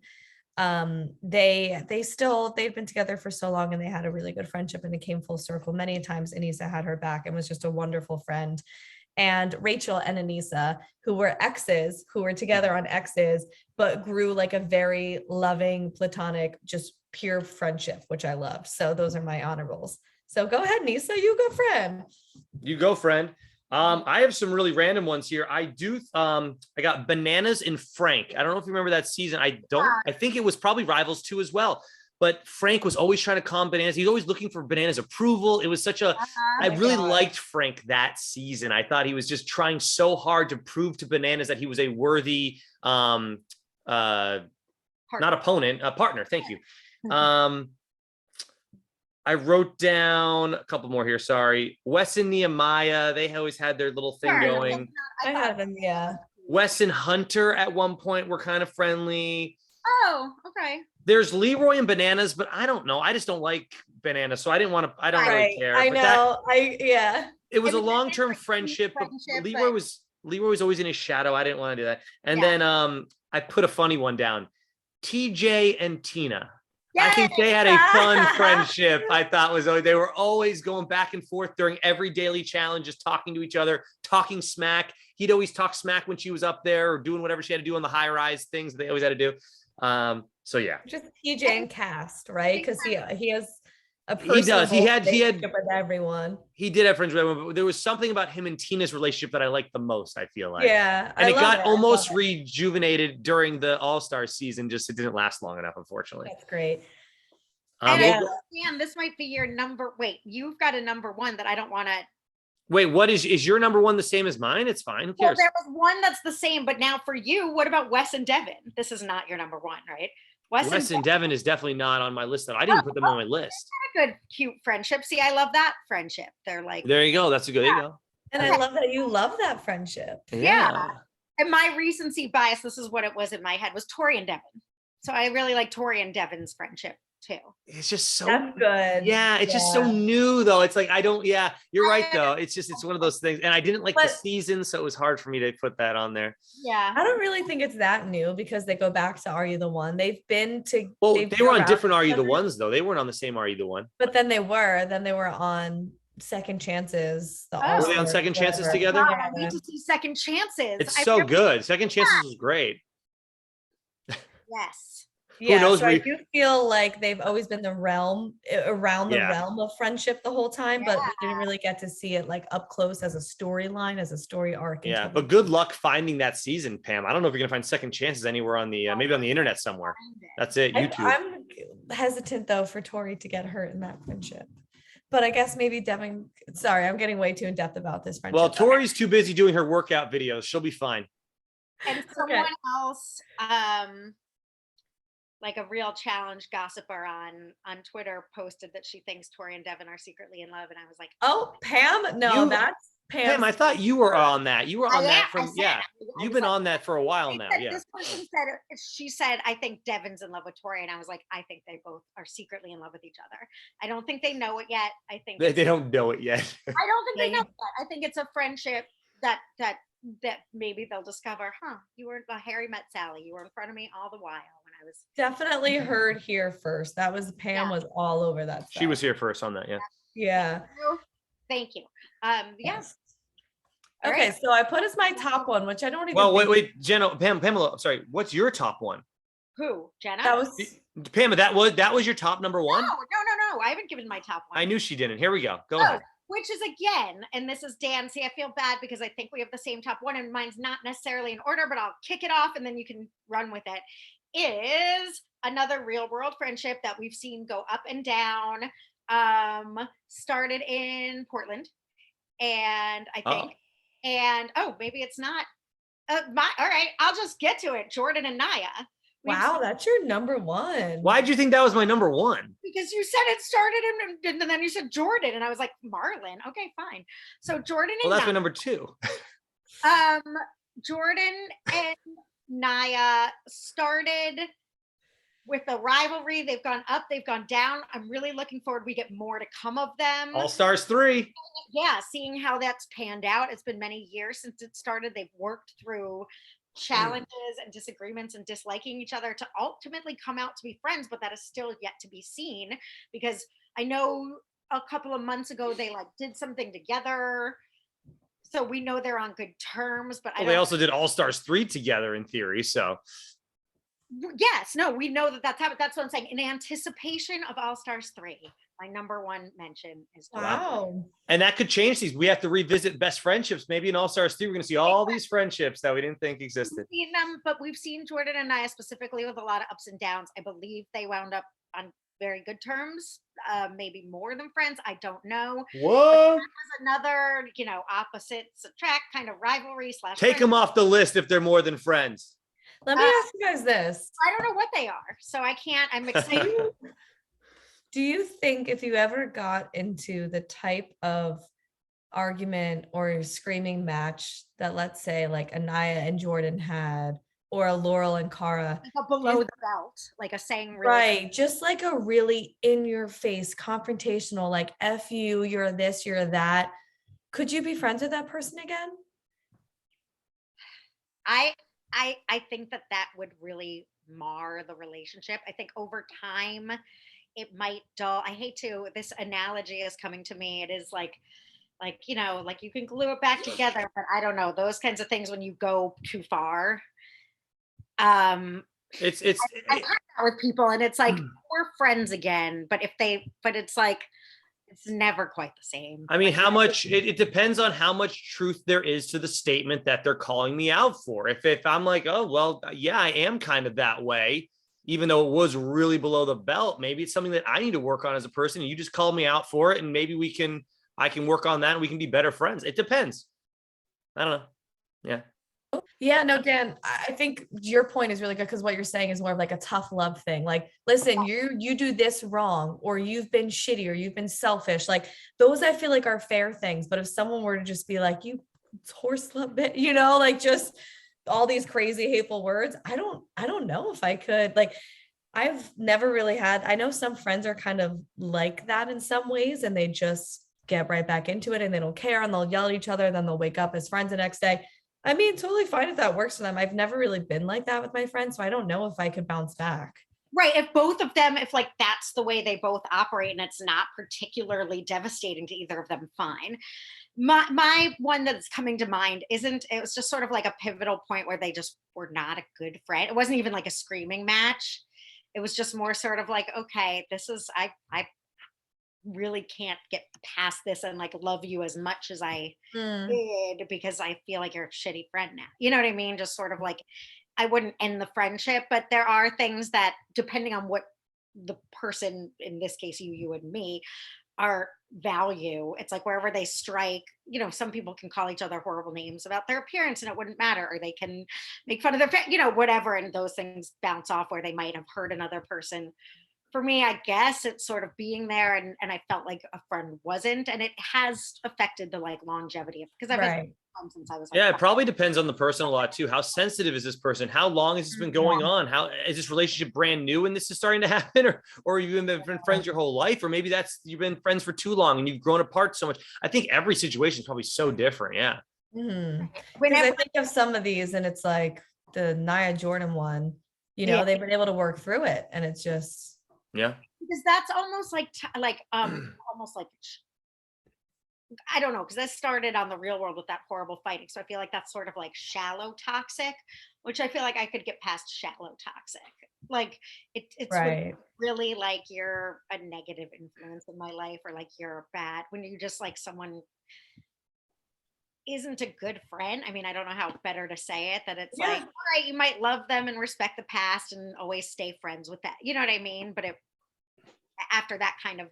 They've been together for so long and they had a really good friendship and it came full circle. Many times Anissa had her back and was just a wonderful friend. And Rachel and Anissa, who were exes, who were together on exes, but grew like a very loving, platonic, just pure friendship, which I loved. So those are my honorables. So go ahead, Nisa, you go, friend. You go, friend. I have some really random ones here. I got Bananas and Frank. I don't know if you remember that season. I think it was probably Rivals 2 as well. But Frank was always trying to calm Bananas. He's always looking for Bananas' approval. It was I really liked Frank that season. I thought he was just trying so hard to prove to Bananas that he was a worthy, not opponent, a partner. Thank you. I wrote down a couple more here. Sorry. Wes and Nehemiah, they always had their little thing going. I have them, yeah. Wes and Hunter at one point were kind of friendly. Oh, okay. There's Leroy and Bananas, but I don't know. I just don't like Bananas, so I don't really care. I know. It was a long-term friendship, but Leroy was always in his shadow. I didn't want to do that. And then I put a funny one down. TJ and Tina. Yes! I think they had a fun friendship. I thought they were always going back and forth during every daily challenge, just talking to each other, talking smack. He'd always talk smack when she was up there or doing whatever she had to do on the high-rise things that they always had to do. So yeah, just TJ and Cast, right? Because he has a he does. He had with everyone. He did have friends with everyone, but there was something about him and Tina's relationship that I liked the most. I feel like, and it got almost rejuvenated during the All-Star season. Just it didn't last long enough, unfortunately. That's great. Dan, this might be your number. Wait, you've got a number one that I don't want to. Wait, what is your number one the same as mine? It's fine. Who cares? Well, there was one that's the same, but now for you, what about Wes and Devin? This is not your number one, right? Wes and Devin is definitely not on my list. I didn't put them on my list. A good, cute friendship. See, I love that friendship. They're like, there you go. That's a good. There you go. And I love that you love that friendship. Yeah. And my recency bias, this is what it was in my head, was Tori and Devin. So I really like Tori and Devin's friendship too. It's just so That's good. Yeah, it's just so new though. It's like you're right though. It's one of those things. And I didn't like the season, so it was hard for me to put that on there. Yeah. I don't really think it's that new because they go back to Are You the One? They've been to they were on different Are You the Ones though. They weren't on the same Are You the One. But then they were on Second Chances. Were they on Second Chances together? God, I need to see Second Chances. It's so good. Second Chances was great. Yes. Yeah, knows so I do feel like they've always been around the realm of friendship the whole time, but we didn't really get to see it like up close as a storyline, as a story arc. Yeah, but good luck finding that season, Pam. I don't know if you're gonna find Second Chances anywhere on the maybe on the internet somewhere. That's it, YouTube. I'm hesitant though for Tori to get hurt in that friendship. But I guess maybe Devin, sorry, I'm getting way too in depth about this friendship. Well, Tori's too busy doing her workout videos. She'll be fine. And someone else, like a real challenge gossiper on Twitter, posted that she thinks Tori and Devin are secretly in love, and I was like, "Oh, Pam, no, that's Pam." Pam, I thought you were on that. You were on that from You've been on that for a while now. Yeah. This person said, she said, I think Devin's in love with Tori, and I was like, I think they both are secretly in love with each other. I don't think they know it yet. I think they don't know it yet. I don't think they know it yet. I think it's a friendship that maybe they'll discover. You were Harry met Sally. You were in front of me all the while. I was definitely heard here first. That was Pam was all over that stuff. She was here first on that. Yeah. Thank you. Yes. Okay, so I put as my top one, which I don't even. Well, wait, Jenna, Pamela. Sorry, what's your top one? Who, Jenna? That was Pam. That was your top number one. No. I haven't given my top one. I knew she didn't. Here we go. Go ahead. Which is again, and this is Dan. See, I feel bad because I think we have the same top one, and mine's not necessarily in order, but I'll kick it off, and then you can run with it. Is another real world friendship that we've seen go up and down. Started in Portland, and I think, and maybe it's not. All right, I'll just get to it. Jordan and Naya. Wow, that's your number one. Why'd you think that was my number one? Because you said it started in, and then you said Jordan, and I was like, Marlon. Okay, fine. So Jordan and that's my number two. Jordan and Naya started with a rivalry. They've gone up, they've gone down. I'm really looking forward. We get more to come of them. All Stars 3. Yeah, seeing how that's panned out. It's been many years since it started. They've worked through challenges and disagreements and disliking each other to ultimately come out to be friends, but that is still yet to be seen, because I know a couple of months ago they did something together, so we know they're on good terms. But they also did All Stars 3 together in theory, so yes, no, we know that's happened. That's what I'm saying. In anticipation of All Stars 3, my number one mention is wow. And that could change these. We have to revisit best friendships. Maybe in All Stars 3, we're going to see all these friendships that we didn't think existed. We've seen them, but we've seen Jordan and Naya specifically with a lot of ups and downs. I believe they wound up on very good terms, maybe more than friends. I don't know. What? Another, opposites attract kind of rivalry / Take them off the list if they're more than friends. Let me ask you guys this. I don't know what they are, so I can't. I'm excited. Do you think if you ever got into the type of argument or screaming match that, let's say, like Anaya and Jordan had, or a Laurel and Cara, like a below the belt, like a saying, really right? Just like a really in your face, confrontational, like F you, you're this, you're that. Could you be friends with that person again? I think that would really mar the relationship. I think over time it might dull. I hate to, this analogy is coming to me. It is like you can glue it back together, but I don't know, those kinds of things when you go too far. It's I talk with people and it's like we're friends again, but it's like it's never quite the same. I mean, how much it depends on how much truth there is to the statement that they're calling me out for. If I'm like, oh well, yeah, I am kind of that way, even though it was really below the belt, maybe it's something that I need to work on as a person, and you just called me out for it, and maybe I can work on that and we can be better friends. It depends. I don't know. Yeah. Yeah, no, Dan, I think your point is really good, because what you're saying is more of like a tough love thing. Like, listen, you do this wrong, or you've been shitty, or you've been selfish. Like, those I feel like are fair things. But if someone were to just be like, you horse love bit, like just all these crazy hateful words. I don't know if I could. Like, I've never really had, I know some friends are kind of like that in some ways, and they just get right back into it and they don't care and they'll yell at each other, then they'll wake up as friends the next day. I mean, totally fine if that works for them. I've never really been like that with my friends, so I don't know if I could bounce back. Right. If both of them, if like that's the way they both operate and it's not particularly devastating to either of them, fine. My one that's coming to mind isn't, it was just sort of like a pivotal point where they just were not a good friend. It wasn't even like a screaming match. It was just more sort of like, okay, this is, I really can't get past this and like love you as much as I did, because I feel like you're a shitty friend now. You know what I mean? Just sort of like, I wouldn't end the friendship, but there are things that, depending on what the person, in this case, you and me, are value, it's like wherever they strike, you know, some people can call each other horrible names about their appearance and it wouldn't matter, or they can make fun of their, you know, whatever. And those things bounce off where they might have hurt another person. For me, I guess it's sort of being there, and I felt like a friend wasn't, and it has affected the like longevity of, because I've been friends since I was like, yeah, it probably depends on the person a lot too. How sensitive is this person? How long has this been going on? How is this relationship brand new and this is starting to happen, or you've been friends your whole life, or maybe that's, you've been friends for too long and you've grown apart so much. I think every situation is probably so different. Yeah. Because I think of some of these and it's like the Nia Jordan one, you know, they've been able to work through it, and it's just, yeah, because that's almost like almost like, I don't know, because that started on The Real World with that horrible fighting. So I feel like that's sort of like shallow toxic, which I feel like I could get past shallow toxic. Like it's really like you're a negative influence in my life, or like you're bad, when you just like someone isn't a good friend. I mean, I don't know how better to say it, that it's like, all right, you might love them and respect the past and always stay friends with that. You know what I mean? But after that kind of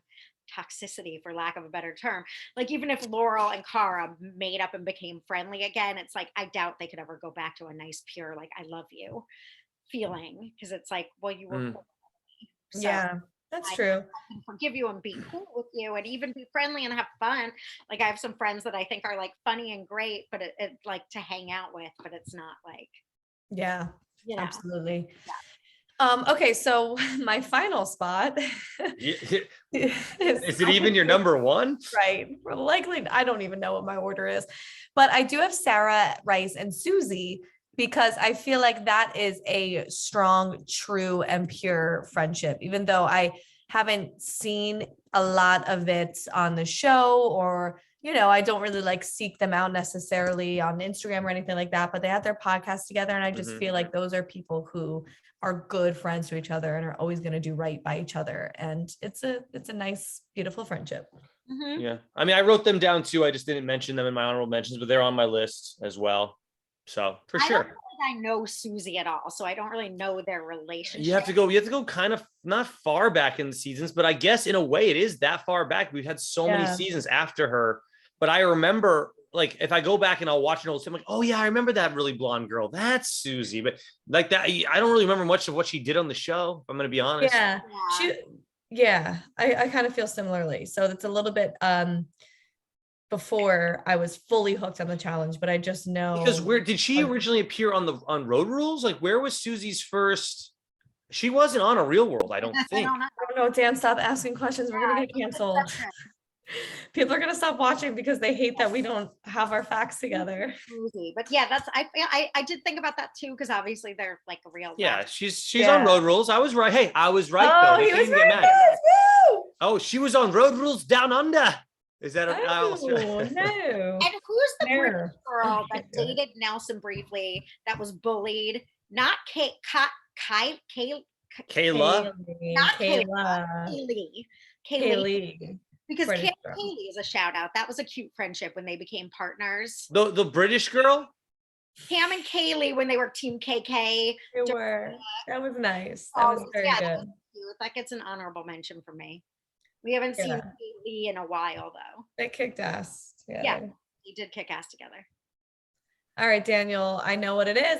toxicity, for lack of a better term, like even if Laurel and Cara made up and became friendly again, it's like, I doubt they could ever go back to a nice, pure, like, I love you feeling. Because it's like, well, you were cool. So yeah, that's true. I can forgive you and be cool with you and even be friendly and have fun. Like I have some friends that I think are like funny and great, but it like to hang out with, but it's not like, yeah, you know. absolutely. Okay, so my final spot is it even your number one? Right. Likely, I don't even know what my order is, but I do have Sarah, Rice, and Susie, because I feel like that is a strong, true, and pure friendship, even though I haven't seen a lot of it on the show, or, you know, I don't really like seek them out necessarily on Instagram or anything like that, but they have their podcast together. And I just feel like those are people who are good friends to each other and are always going to do right by each other. And it's a nice, beautiful friendship. Yeah. I mean, I wrote them down too. I just didn't mention them in my honorable mentions, but they're on my list as well. So for sure. I don't think I know Susie at all, so I don't really know their relationship. You have to go kind of not far back in the seasons, but I guess in a way it is that far back. We've had so many seasons after her, but I remember, like, if I go back and I'll watch an old, I'm like, oh yeah, I remember that really blonde girl. That's Susie. But like that, I don't really remember much of what she did on the show, if I'm going to be honest. Yeah. I kind of feel similarly. So it's a little bit, before I was fully hooked on the challenge, but I just know, because where did she originally appear on Road Rules? Like, where was Susie's first? She wasn't on A Real World, I don't think. I don't know. Dan, stop asking questions. We're gonna get canceled. People are gonna stop watching because they hate that we don't have our facts together. But yeah, that's I did think about that too, because obviously they're like a real. Yeah, she's on Road Rules. I was right. Hey, I was right. Oh, though. he was right. Oh, she was on Road Rules Down Under. Is that no? And who's the British girl that dated Nelson briefly, that was bullied? Not Kayla. Not Kaylee. Because Kaylee is a shout out. That was a cute friendship when they became partners. The British girl? Cam and Kaylee, when they were Team KK. They were. That was nice. That was very good. That gets an honorable mention for me. We haven't seen Kaylee in a while, though. They kicked ass. Yeah, they did kick ass together. All right, Daniel, I know what it is.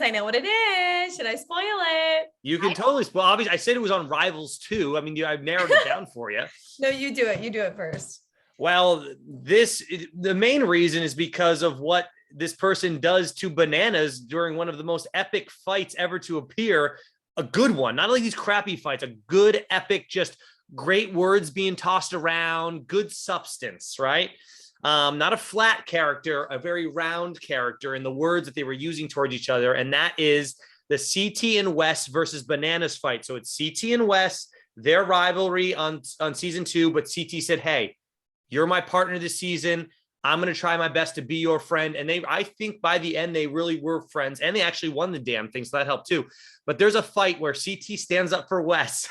Should I spoil it? You can totally spoil. Obviously, I said it was on Rivals too. I mean, I've narrowed it down for you. No, you do it. You do it first. Well, the main reason is because of what this person does to Bananas during one of the most epic fights ever to appear. A good one, not only these crappy fights, a good epic, just great words being tossed around, good substance, right? Not a flat character, a very round character in the words that they were using towards each other. And that is the CT and Wes versus Bananas fight. So it's CT and Wes, their rivalry on season 2, but CT said, hey, you're my partner this season. I'm going to try my best to be your friend. And I think by the end, they really were friends, and they actually won the damn thing. So that helped too. But there's a fight where CT stands up for Wes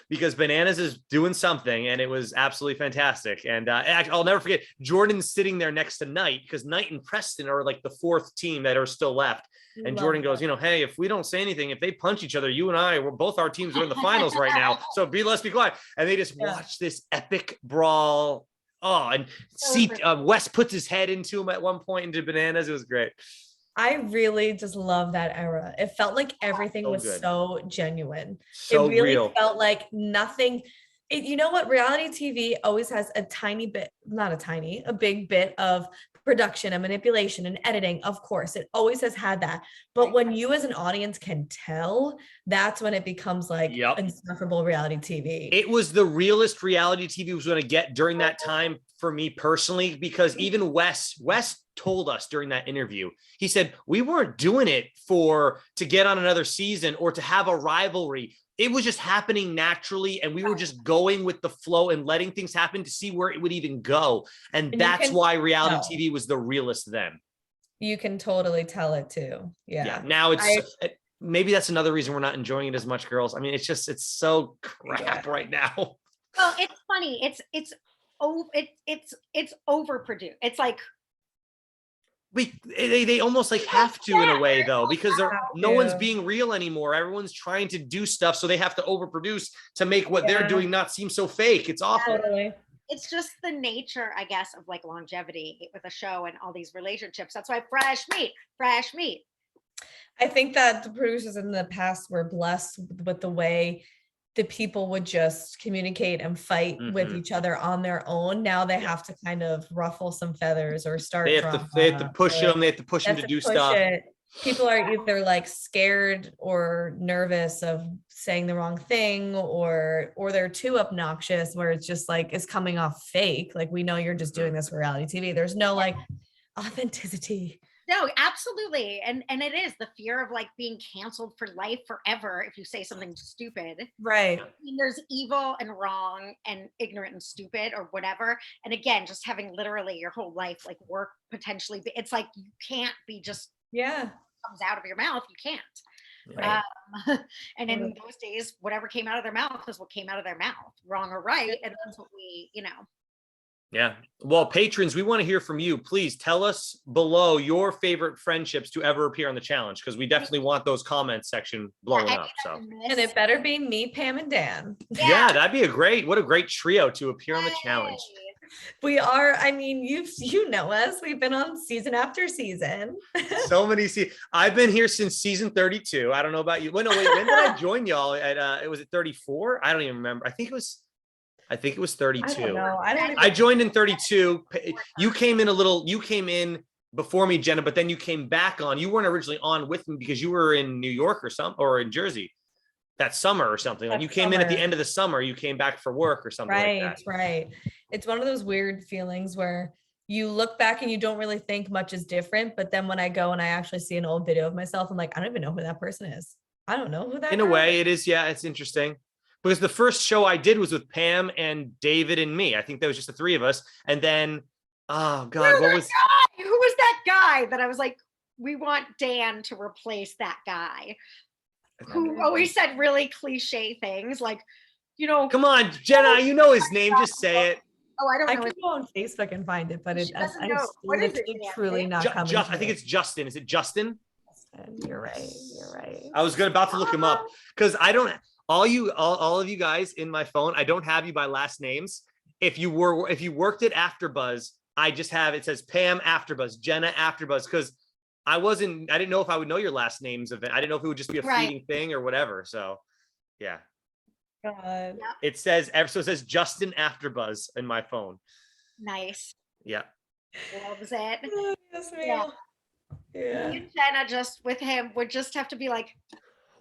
because Bananas is doing something, and it was absolutely fantastic. And I'll never forget, Jordan's sitting there next to Knight, because Knight and Preston are like the 4th team that are still left. And Jordan goes, hey, if we don't say anything, if they punch each other, you and I, both our teams are in the finals right now. So let's be quiet. And they just watch this epic brawl. Oh, and Wes puts his head into him at one point, into Bananas. It was great. I really just love that era. It felt like everything was so genuine. So it really real. felt like nothing. You know what? Reality TV always has a tiny bit, not a tiny, a big bit of production and manipulation and editing. Of course, it always has had that. But when you as an audience can tell, that's when it becomes like insufferable reality TV. It was the realest reality TV was going to get during that time for me personally, because even Wes told us during that interview, he said, we weren't doing it to get on another season or to have a rivalry. It was just happening naturally, and we were just going with the flow and letting things happen to see where it would even go. And that's why reality TV was the realest then. You can totally tell it too. Yeah. Now maybe that's another reason we're not enjoying it as much, girls. I mean, it's so crap right now. Well, it's funny. It's overproduced. It's like they almost like have to in a way, though, because no one's being real anymore. Everyone's trying to do stuff, so they have to overproduce to make what they're doing not seem so fake. It's awful. Totally. It's just the nature, I guess, of like longevity with a show and all these relationships. That's why fresh meat. I think that the producers in the past were blessed with the way the people would just communicate and fight with each other on their own. Now they have to kind of ruffle some feathers or start. They have to push them. They have to push them to do stuff. People are either like scared or nervous of saying the wrong thing, or they're too obnoxious where it's just like it's coming off fake. Like, we know you're just doing this for reality TV. There's no like authenticity. No, absolutely. And it is the fear of like being canceled for life forever if you say something stupid. Right. I mean, there's evil and wrong and ignorant and stupid or whatever. And again, just having literally your whole life like work potentially, it's like you can't be just comes out of your mouth. You can't. Right. And in those days, whatever came out of their mouth is what came out of their mouth, wrong or right. And that's what we, Yeah. Well, patrons, we want to hear from you. Please tell us below your favorite friendships to ever appear on the challenge, because we definitely want those comments section blowing up. So, and it better be me, Pam, and Dan. Yeah, that'd be what a great trio to appear on the challenge. We are, I mean, you know us. We've been on season after season. So many I've been here since season 32. I don't know about you. Well, no, wait, when did I join y'all at it was at 34? I don't even remember. I think it was 32. I don't know. I joined in 32. You came in before me, Jenna, but then you came back on. You weren't originally on with me because you were in New York or in Jersey that summer or something. Like you came in at the end of the summer, you came back for work or something like that. Right. It's one of those weird feelings where you look back and you don't really think much is different. But then when I go and I actually see an old video of myself, I'm like, I don't even know who that person is. I don't know who that is. In a way, it is. Yeah, it's interesting. Because the first show I did was with Pam and David and me. I think that was just the three of us. And then, oh God, who was that guy that I was like, we want Dan to replace that guy who always said really cliche things like, come on, Jenna, you know his name. Just say it. Oh, I don't know. I can go on Facebook and find it, but I truly not coming. I think it's Justin. Is it Justin? You're right. I was about to look him up because I don't. All of you guys in my phone, I don't have you by last names. If you worked at AfterBuzz, I just have, it says Pam AfterBuzz, Jenna AfterBuzz, because I didn't know if I would know your last names of it. I didn't know if it would just be a fleeting thing or whatever. So yeah. God. It says Justin AfterBuzz in my phone. Nice. Yeah. Loves it. Oh, yes, Yeah. ma'am. Yeah. Me and Jenna just with him would just have to be like,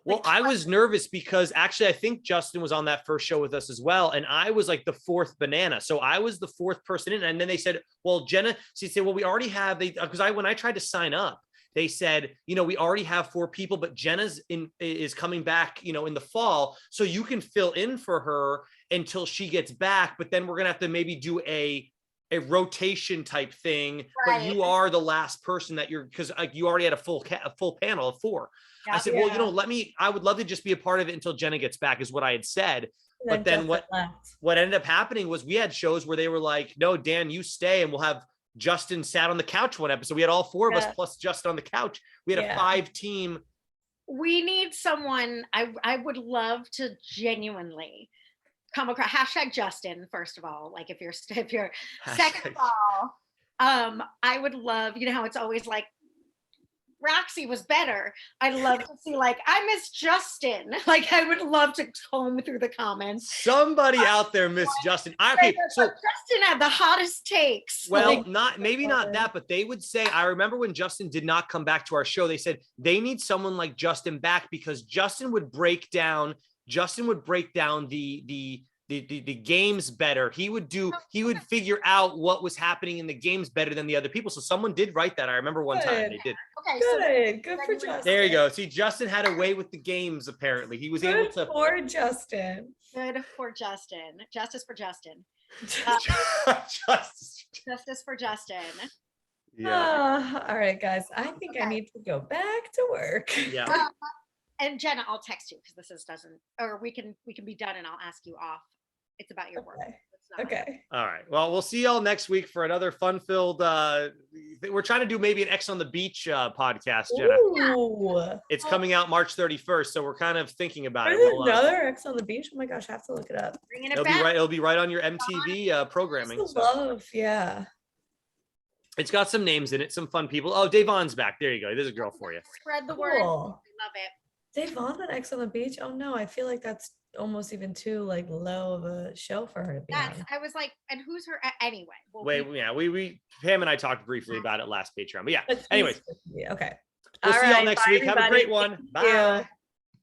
Well, I was nervous because actually I think Justin was on that first show with us as well. And I was like the fourth banana. So I was the fourth person in. And then they said, well, Jenna, she said, well, we already have, because when I tried to sign up, they said, we already have 4 people, but Jenna's is coming back, in the fall. So you can fill in for her until she gets back. But then we're going to have to maybe do a rotation type thing, right. But you are the last person that because you already had a full panel of 4. Yep. I said, well, I would love to just be a part of it until Jenna gets back is what I had said. But then what ended up happening was we had shows where they were like, no, Dan, you stay and we'll have Justin sat on the couch one episode. We had all 4 of us plus Justin on the couch. We had a 5-team. We need someone. I would love to genuinely come across #Justin, first of all, like if you're second of all, I would love, how it's always like Roxy was better. I'd love to see like I miss Justin. Like I would love to comb through the comments. Somebody out there missed Justin. So Justin had the hottest takes. Well, not that, but they would say, I remember when Justin did not come back to our show, they said they need someone like Justin back because Justin would break down the games better. He would figure out what was happening in the games better than the other people. So someone did write that. I remember one time they did. Okay, good for Justin. There you go. See, Justin had a way with the games. Apparently, he was able to. For Justin. Good for Justin. Justice for Justin. Justice for Justin. Yeah. All right, guys. I think I need to go back to work. Yeah. And Jenna, I'll text you because we can be done and I'll ask you off. It's about your work. Okay. All right. Well, we'll see y'all next week for another fun-filled. We're trying to do maybe an X on the Beach podcast, Jenna. Ooh. It's coming out March 31st, so we're kind of thinking about it. There's another X on the Beach. Oh my gosh, I have to look it up. Bringing it back. It'll be right on your MTV programming. Yeah. It's got some names in it, some fun people. Oh, Davon's back. There you go. There's a girl for you. Spread the word. Love it. Davon and X on the Beach. Oh no, I feel like that's almost even too like low of a show for her to be on. I was like, and who's her anyway? We Pam and I talked briefly about it last Patreon, but yeah. Anyways, okay. We'll see y'all next week. Have a great one. Bye.